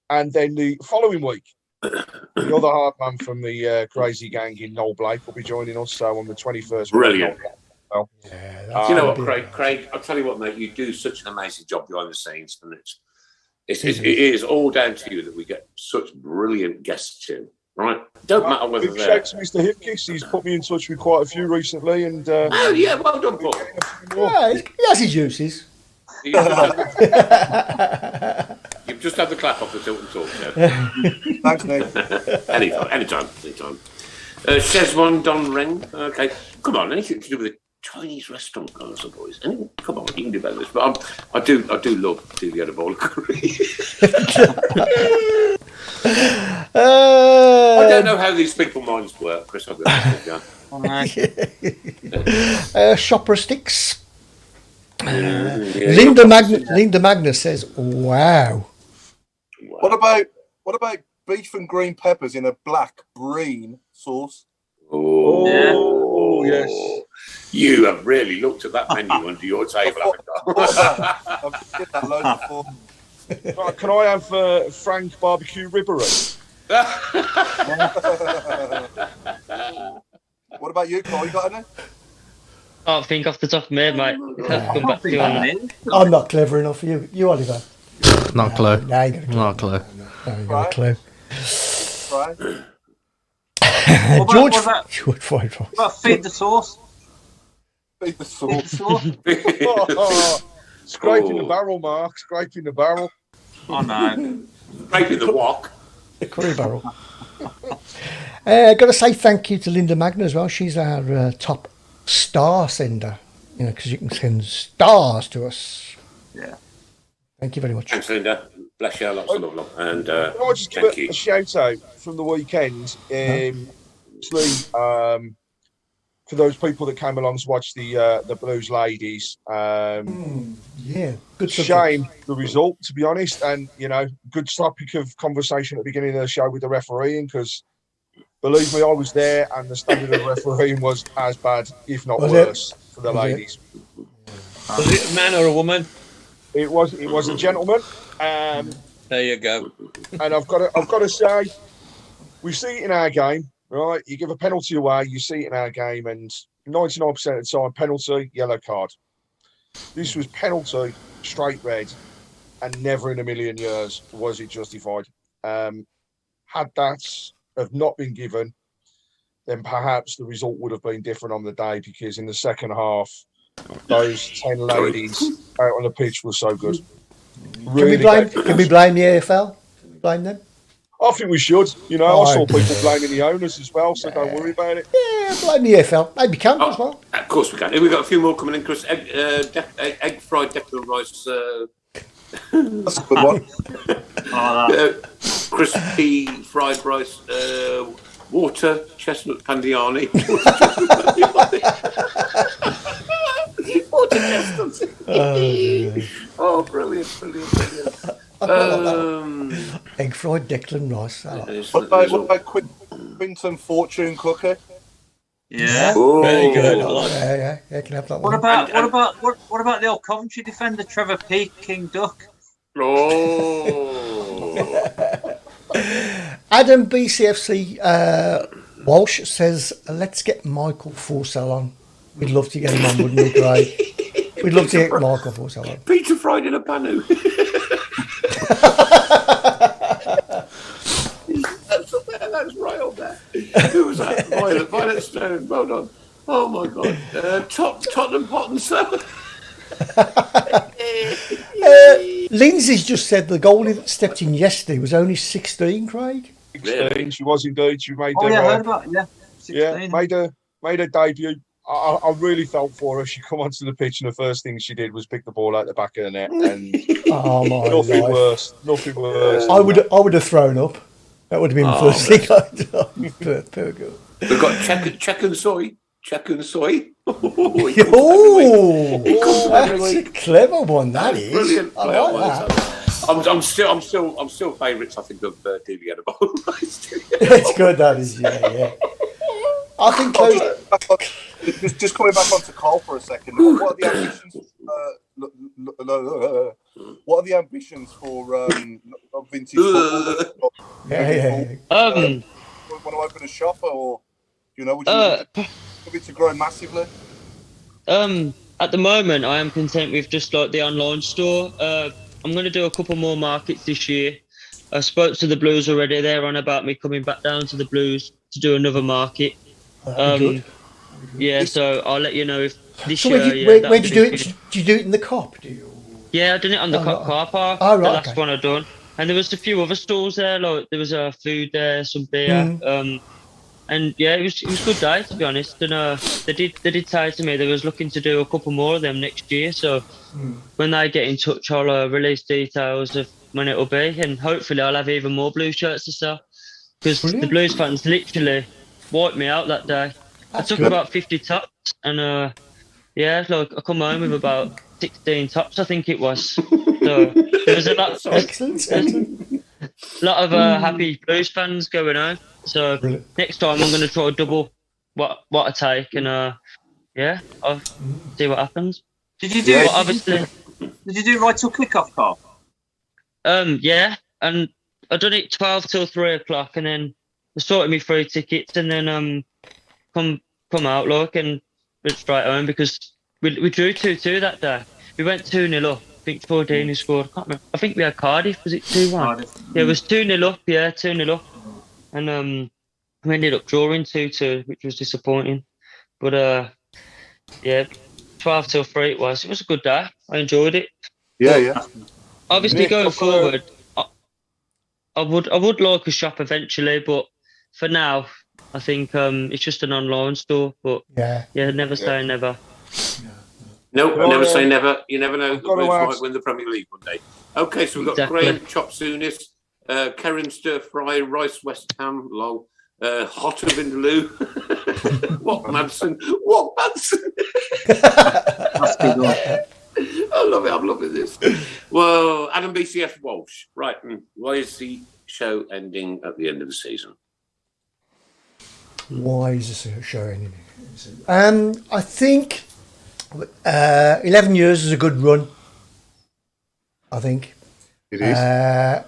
And then the following week, the other hard man from the Crazy Gang in Noel Blake will be joining us. So on the 21st. Brilliant. Well, you know what, Craig? I'll tell you what, mate. You do such an amazing job behind the scenes, and it is all down to you that we get such brilliant guests in. Right? Don't matter whether big shout to Mr. Hipkiss. He's put me in touch with quite a few recently, and well done, Paul. Yeah, he has his uses. You've just had the clap off the Tilton Talk Show. Thanks, Nick. Anytime. Chesmon Don Reng. Okay, come on. Anything to do with the Chinese restaurant, girls and boys? Come on, you can do better than this. But I do love Dillian Curry. I don't know how these people's minds work, Chris. I'll be honest with you. Shopper Sticks. Linda Magnus says, "Wow." What about beef and green peppers in a black brine sauce? Oh, yes. You have really looked at that menu under your table, haven't you? I've did that loads before. Right, can I have Frank barbecue ribbery? What about you, Carl? You got any? I can't think off the top of my head, mate. Come back to you on that. I'm not clever enough for you. You, Oliver? Not a clue. No, you got a clue. Not a clue. No, you got a clue. Right. George What about feed the sauce? Feed the sauce. Scraping the barrel, Mark. Scraping the barrel. Oh no. Breaking the walk. The curry barrel. Got to say thank you to Linda Magna as well. She's our top star sender. You know, because you can send stars to us. Yeah. Thank you very much. Thanks, Linda. Bless you. Lots of love. And Can I just give a shout out from the weekend? For those people that came along to watch the Blues ladies. Yeah, good. Shame the result, to be honest, and you know, good topic of conversation at the beginning of the show with the refereeing, because believe me, I was there, and the standard of refereeing was as bad, if not worse, for the ladies. Was it a man or a woman? It was a gentleman. There you go. And I've got to say, we see it in our game, right? You give a penalty away, you see it in our game, and 99% of the time, penalty, yellow card. This was penalty, straight red, and never in a million years was it justified. Had that have not been given, then perhaps the result would have been different on the day, because in the second half, those 10 ladies out on the pitch were so good. Really Can we blame the AFL? Blame them? I think we should. You know, I saw people blaming the owners as well, so don't worry about it. Yeah, blame the AFL. Maybe camp as well. Of course we can. We've got a few more coming in, Chris. Egg fried Declan Rice. That's a good one. Crispy fried rice. Water chestnut pandiani. Water chestnuts. Oh, brilliant. Egg fried Declan Rice. What about Quinton Fortune Cooker? Yeah. Very good. Yeah, can have that What one. about the old Coventry defender Trevor Peake, King Duck? Oh. Adam BCFC Walsh says, let's get Michael Forsell on. We'd love to get him on, wouldn't we, Craig? We'd love to get Michael Forsell on. Peter fried in a panu. That's right on there. Who was that? Violet Stone. Well done. Oh my God. Tottenham Pot Sir. Lindsay's just said the goalie that stepped in yesterday was only 16, Craig. 16, she was indeed. She made I heard about it, yeah. 16. Yeah, made her debut. I really felt for her. She come onto the pitch and the first thing she did was pick the ball out the back of the net. And oh my nothing life. Nothing worse. I would have thrown up. That would have been the first thing I'd done. We've got check and soy. Oh, that's a clever one. That is brilliant. I like that. I'm still favourites. I think of Davey Annabelle. It's good. That is, yeah. I think just coming back onto Carl for a second. What are the ambitions? What are the ambitions for vintage football? Yeah. Want to open a shop, or would you want it to grow massively? At the moment, I am content with just like the online store. I'm going to do a couple more markets this year. I spoke to the Blues already. They're on about me coming back down to the Blues to do another market. Yeah, so I'll let you know if this year. Where'd you do it? Did you do it in the Cop? Yeah, I done it on the car park. Oh, right, the last one I done, and there was a few other stores there. Like there was food there, some beer. And yeah, it was a good day, to be honest. And they did say to me they was looking to do a couple more of them next year. So when they get in touch, I'll release details of when it'll be, and hopefully I'll have even more blue shirts to sell, because the Blues fans literally wiped me out that day. I took about 50 tops, and yeah, like I come home with about 16 tops, I think it was. So there was a lot. Excellent. A lot of happy Blues fans going home. So next time I'm going to try double what I take, and yeah, I'll see what happens. Did you do right till kickoff, Carl? Yeah, and I done it 12 till 3 o'clock, and then they sorted me 3 tickets, and then come out like and went straight home, because we drew 2-2 that day. We went 2-0 up. I think Fordini scored. I can't remember. I think we had Cardiff. Was it 2-1? Yeah, it was 2-0 up. Yeah, 2-0 up. And we ended up drawing 2-2, which was disappointing. But yeah, 12 till 3 it was. It was a good day. I enjoyed it. Yeah. obviously Nick, going I've got forward, I would like a shop eventually, but for now, I think it's just an online store. But Yeah. never say never. No, Well, never say never. You never know. The got to Blues might ask- win the Premier League one day. Okay, so we've got Exactly. Graham Chop Soonis, Karen Stir Fry, Rice West Ham, lol, Hotter Vindaloo. What Madsen? What Madsen? That's good one. I love it. I'm loving this. Well, Adam BCF Walsh. Right. Why is the show ending at the end of the season? Why is this show ending? I think 11 years is a good run. I think. It is. I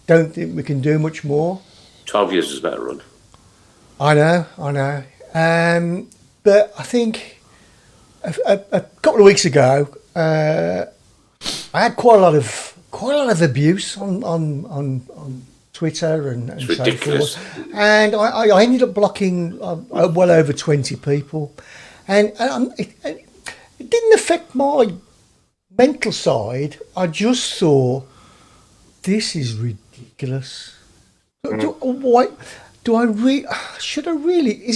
don't think we can do much more. 12 years is a better run. I know. But I think a couple of weeks ago, I had quite a lot of abuse on Twitter and so ridiculous. forth, and I ended up blocking well over 20 people, and it didn't affect my mental side. I just thought, this is ridiculous. Is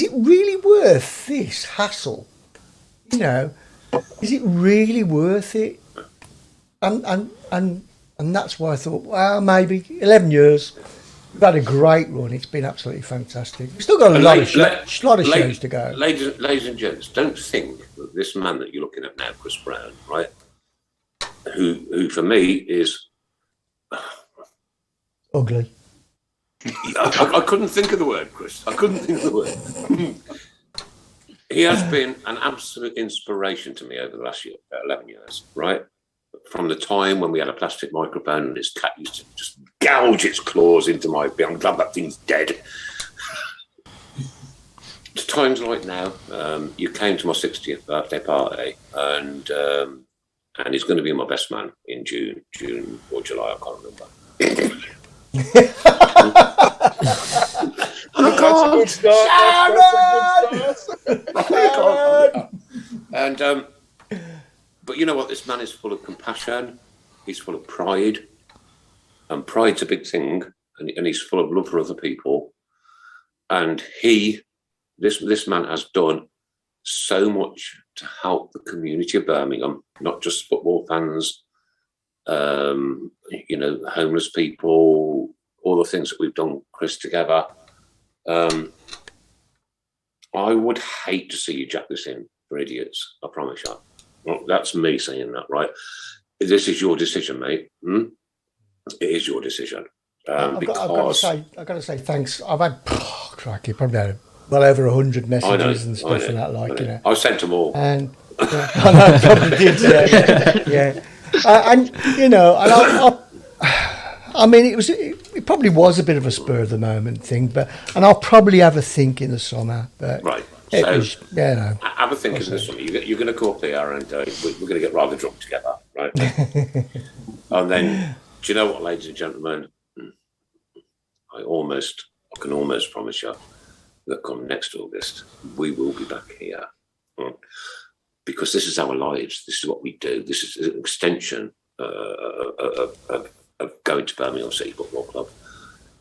it really worth this hassle? You know, is it really worth it? And that's why I thought, well, maybe 11 years. We've had a great run. It's been absolutely fantastic. We've still got a lot of shows to go. Ladies and gents, don't think that this man that you're looking at now, Chris Brown, right, who for me is Ugly. I couldn't think of the word, Chris. I couldn't think of the word. He has been an absolute inspiration to me over the last 11 years, right? From the time when we had a plastic microphone and his cat used to just gouge its claws into my beard. I'm glad that thing's dead. To times like now, you came to my 60th birthday party, and he's going to be my best man in June or July. I can't remember. That's a good start. And but you know what? This man is full of compassion. He's full of pride, and pride's a big thing. And he's full of love for other people. And this man has done so much to help the community of Birmingham, not just football fans. You know, homeless people, all the things that we've done, Chris, together. I would hate to see you jack this in for idiots. I promise you. Well, that's me saying that, right? This is your decision, mate. It is your decision. I've got to say thanks. I've had crikey, probably had well over 100 messages and stuff and that, like, you know. I sent them all. And I know, probably did. Yeah. And you know, and I mean, it probably was a bit of a spur of the moment thing, and I'll probably have a think in the summer. But right. It So was, yeah, no. have a think in the summer. You're going to go up there and we're going to get rather drunk together, right? And then, do you know what, ladies and gentlemen? I can almost promise you that come next August, we will be back here. Because this is our lives. This is what we do. This is an extension of going to Birmingham City Football Club.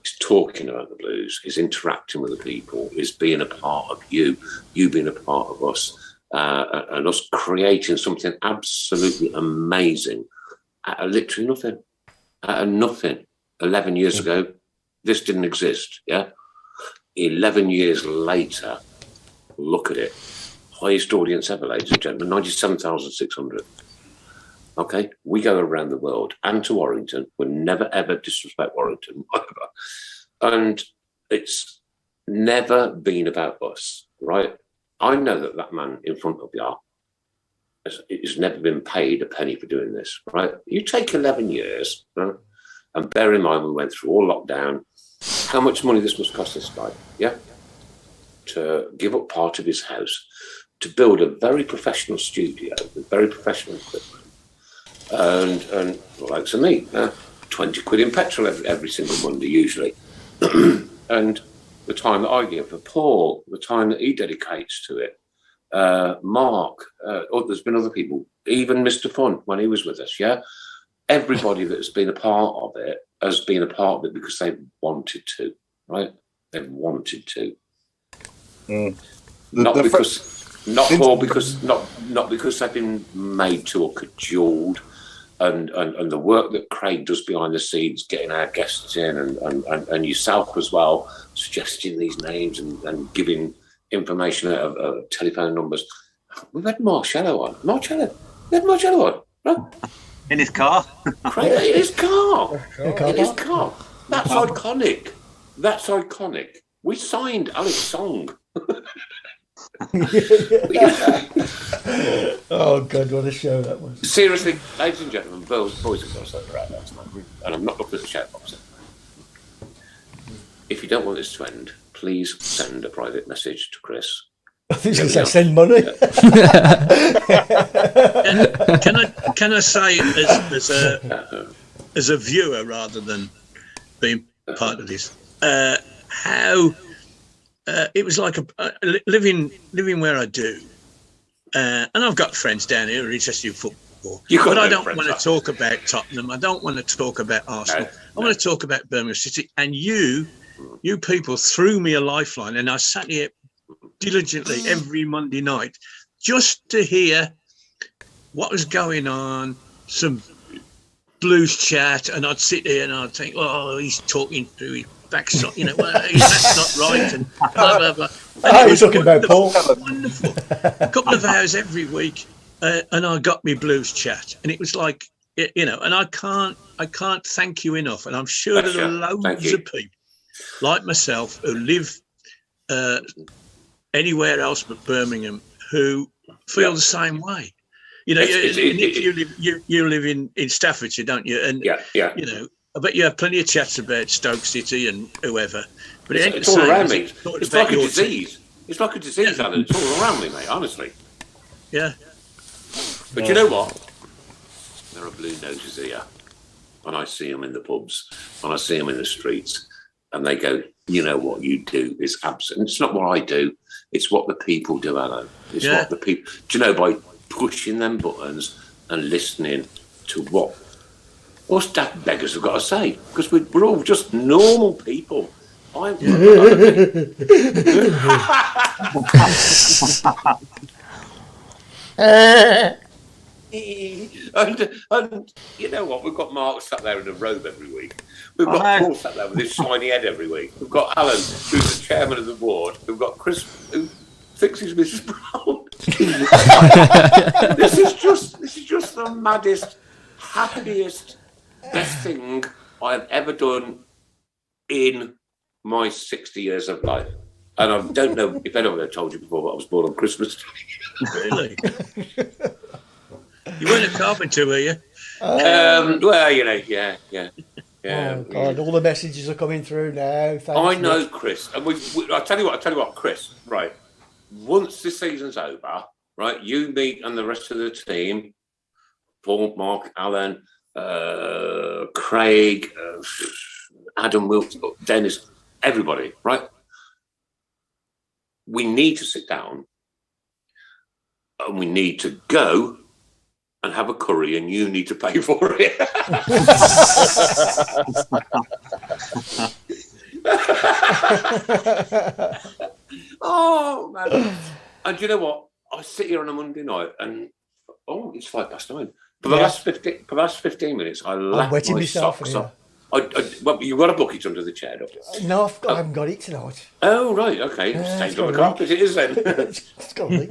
It's talking about the Blues. It's interacting with the people. It's being a part of you being a part of us, and us creating something absolutely amazing out of literally nothing. Out of nothing. 11 years ago, this didn't exist. Yeah. 11 years later, look at it. Highest audience ever, ladies and gentlemen, 97,600. Okay, we go around the world and to Warrington. We'll never ever disrespect Warrington, and it's never been about us, right? I know that man in front of you has never been paid a penny for doing this, right? You take 11 years, right? And bear in mind we went through all lockdown. How much money this must cost this guy, yeah? To give up part of his house, to build a very professional studio with very professional equipment. And like to me, 20 quid in petrol every single Monday usually. And the time that I give for Paul, the time that he dedicates to it, Mark, there's been other people, even Mr. Fun when he was with us, yeah? everybody that's been a part of it has been a part of it because they've wanted to, right? They've wanted to. Not because they've been made to or cajoled, and the work that Craig does behind the scenes, getting our guests in, and yourself as well, suggesting these names and giving information out of telephone numbers. We've had Marcello on. We had Marcello on, right? In his car. Craig, in his car. In his car. That's iconic. That's iconic. We signed Alex Song. Oh God, what a show that was! Seriously, ladies and gentlemen, boys and girls that are out there tonight, and I'm not looking at the chat box. If you don't want this to end, please send a private message to Chris. I think he's going to say send money. Can I say as a viewer rather than being part of this, how it was like living where I do, and I've got friends down here who are interested in football, but I don't want to talk about Tottenham. I don't want to talk about Arsenal. I want to talk about Birmingham City. And you people threw me a lifeline, and I sat here diligently every Monday night just to hear what was going on, some blues chat, and I'd sit there and I'd think, oh, he's talking through his backside, well, that's not right, and blah, blah, blah. Oh, you're talking about Paul. Wonderful. A couple of hours every week, and I got me blues chat, and it was like, and I can't thank you enough, and I'm sure there are loads of people like myself who live anywhere else but Birmingham who feel the same way. You live in Staffordshire, don't you? And I bet you have plenty of chats about Stoke City and whoever. But it's all around me. It's like a disease. It's like a disease, Alan. It's all around me, mate. Honestly. Yeah. But you know what? There are blue noses here, and I see them in the pubs, and I see them in the streets, and they go, "You know what you do is absolute." It's not what I do. It's what the people do, Alan. It's what the people. Do you know, by pushing them buttons and listening to what us daft beggars have got to say, because we're all just normal people. And you know what? We've got Mark sat there in a robe every week. We've got Paul sat there with his shiny head every week. We've got Alan, who's the chairman of the board. We've got Chris, who thinks he's Mrs. Brown. This is just the maddest, happiest, best thing I have ever done in my 60 years of life. And I don't know if anyone had told you before, but I was born on Christmas. Really? You weren't a carpenter, were you? Well, yeah. Oh God! All the messages are coming through now. I know, Chris, and I tell you what, Chris. Right, once this season's over, right, you, me, and the rest of the team, Paul, Mark, Alan, Craig, Adam Wilkes, Dennis, everybody, right? We need to sit down, and we need to go and have a curry, and you need to pay for it. Oh, man. And you know what? I sit here on a Monday night and, it's 9:05. For the last 15 minutes, I lapped my socks off. Well, you've got a bucket under the chair, don't you? No, I haven't got it tonight. Oh, right, okay. Stained on the carpet, it is then. It's got a leak.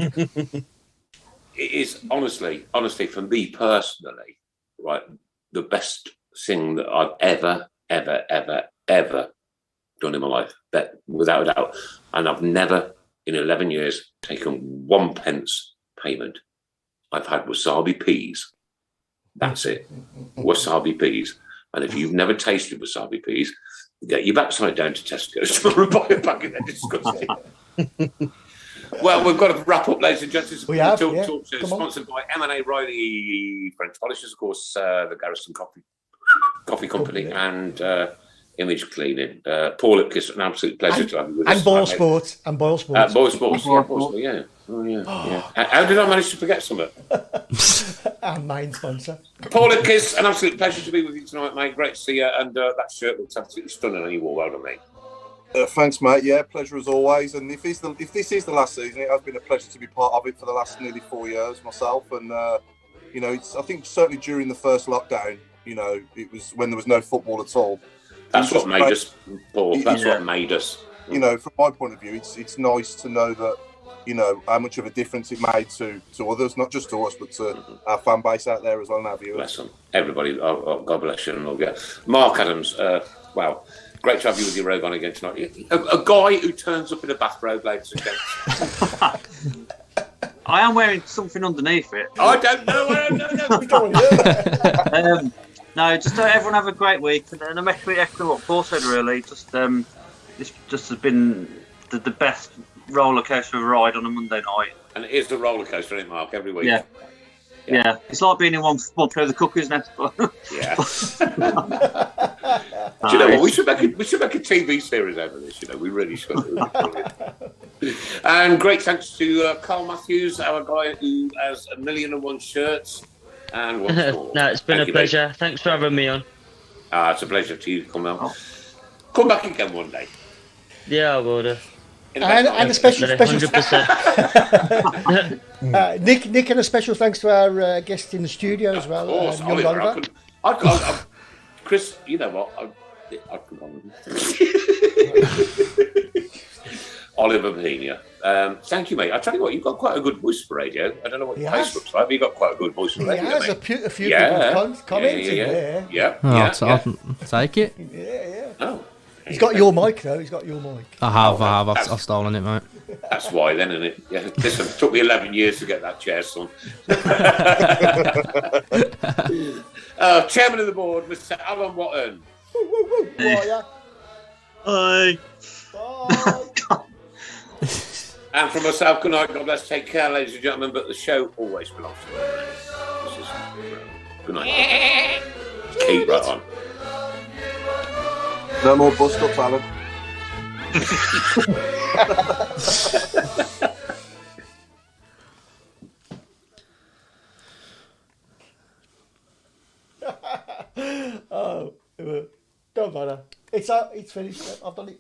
It is honestly, for me personally, right, the best thing that I've ever done in my life, without a doubt. And I've never, in 11 years, taken 1 pence payment. I've had wasabi peas. That's it. Wasabi peas. And if you've never tasted wasabi peas, get your backside down to Tesco's tomorrow and buy a packet. They're disgusting. Well, we've got to wrap up, ladies and gentlemen. We have, Tilton Talk Show, sponsored by M&A Riley French Polishers, of course, the Garrison Coffee Company, and image cleaning. Paul Ipkiss, an absolute pleasure to have you with us. And Boyle Sports. Boyle Sports, yeah. Oh, yeah. How did I manage to forget something? Our main sponsor. Paul Ipkiss, an absolute pleasure to be with you tonight, mate. Great to see you. And that shirt looks absolutely stunning on you all. Well done, mate. Thanks, mate. Yeah, pleasure as always. And if this is the last season, it has been a pleasure to be part of it for the last nearly 4 years myself. And you know, I think certainly during the first lockdown, you know, it was when there was no football at all. That's what made us, Paul. That's what made us. You know, from my point of view, it's nice to know that, you know, how much of a difference it made to others, not just to us, but to our fan base out there as well and our viewers. Bless them. Everybody, God bless you and all. Yeah. Mark Adams, wow. Great to have you with your robe on again tonight. A guy who turns up in a bathrobe, ladies and gents. I am wearing something underneath it. I don't know. No, just everyone have a great week. And I'm actually echoing what Paul said, really. Just this just has been the best roller coaster ride on a Monday night. And it is the roller coaster, isn't it, Mark, every week? Yeah. It's like being in one through the cuckoo's nest. Yeah. Do you know what? We should make a TV series out of this. You know, we really should. And great thanks to Carl Matthews, our guy who has 1,000,001 shirts. And once more. No, it's been a pleasure. Mate. Thanks for having me on. It's a pleasure to you to come out. Come back again one day. Yeah, I will. And a special 100%. Nick, and a special thanks to our guest in the studio as well. Of course, Oliver. Chris, you know what? I could Oliver Pena. Thank you, mate. I tell you what, you've got quite a good voice for radio. I don't know what your face looks like, but you've got quite a good voice for radio. He has mate. a few people commenting there. Yeah. I'll take it. Yeah. Oh. He's got your mic, though. He's got your mic. I have. I've stolen it, mate. That's why, then, isn't it? Yeah. Listen, it took me 11 years to get that chair, son. Chairman of the board, Mr. Alan Watton. Hi. And from myself, good night. God bless. Take care, ladies and gentlemen. But the show always belongs to you. Good night. Keep right on. No more bust-ups, Alan. Don't matter. It's finished. I've done it.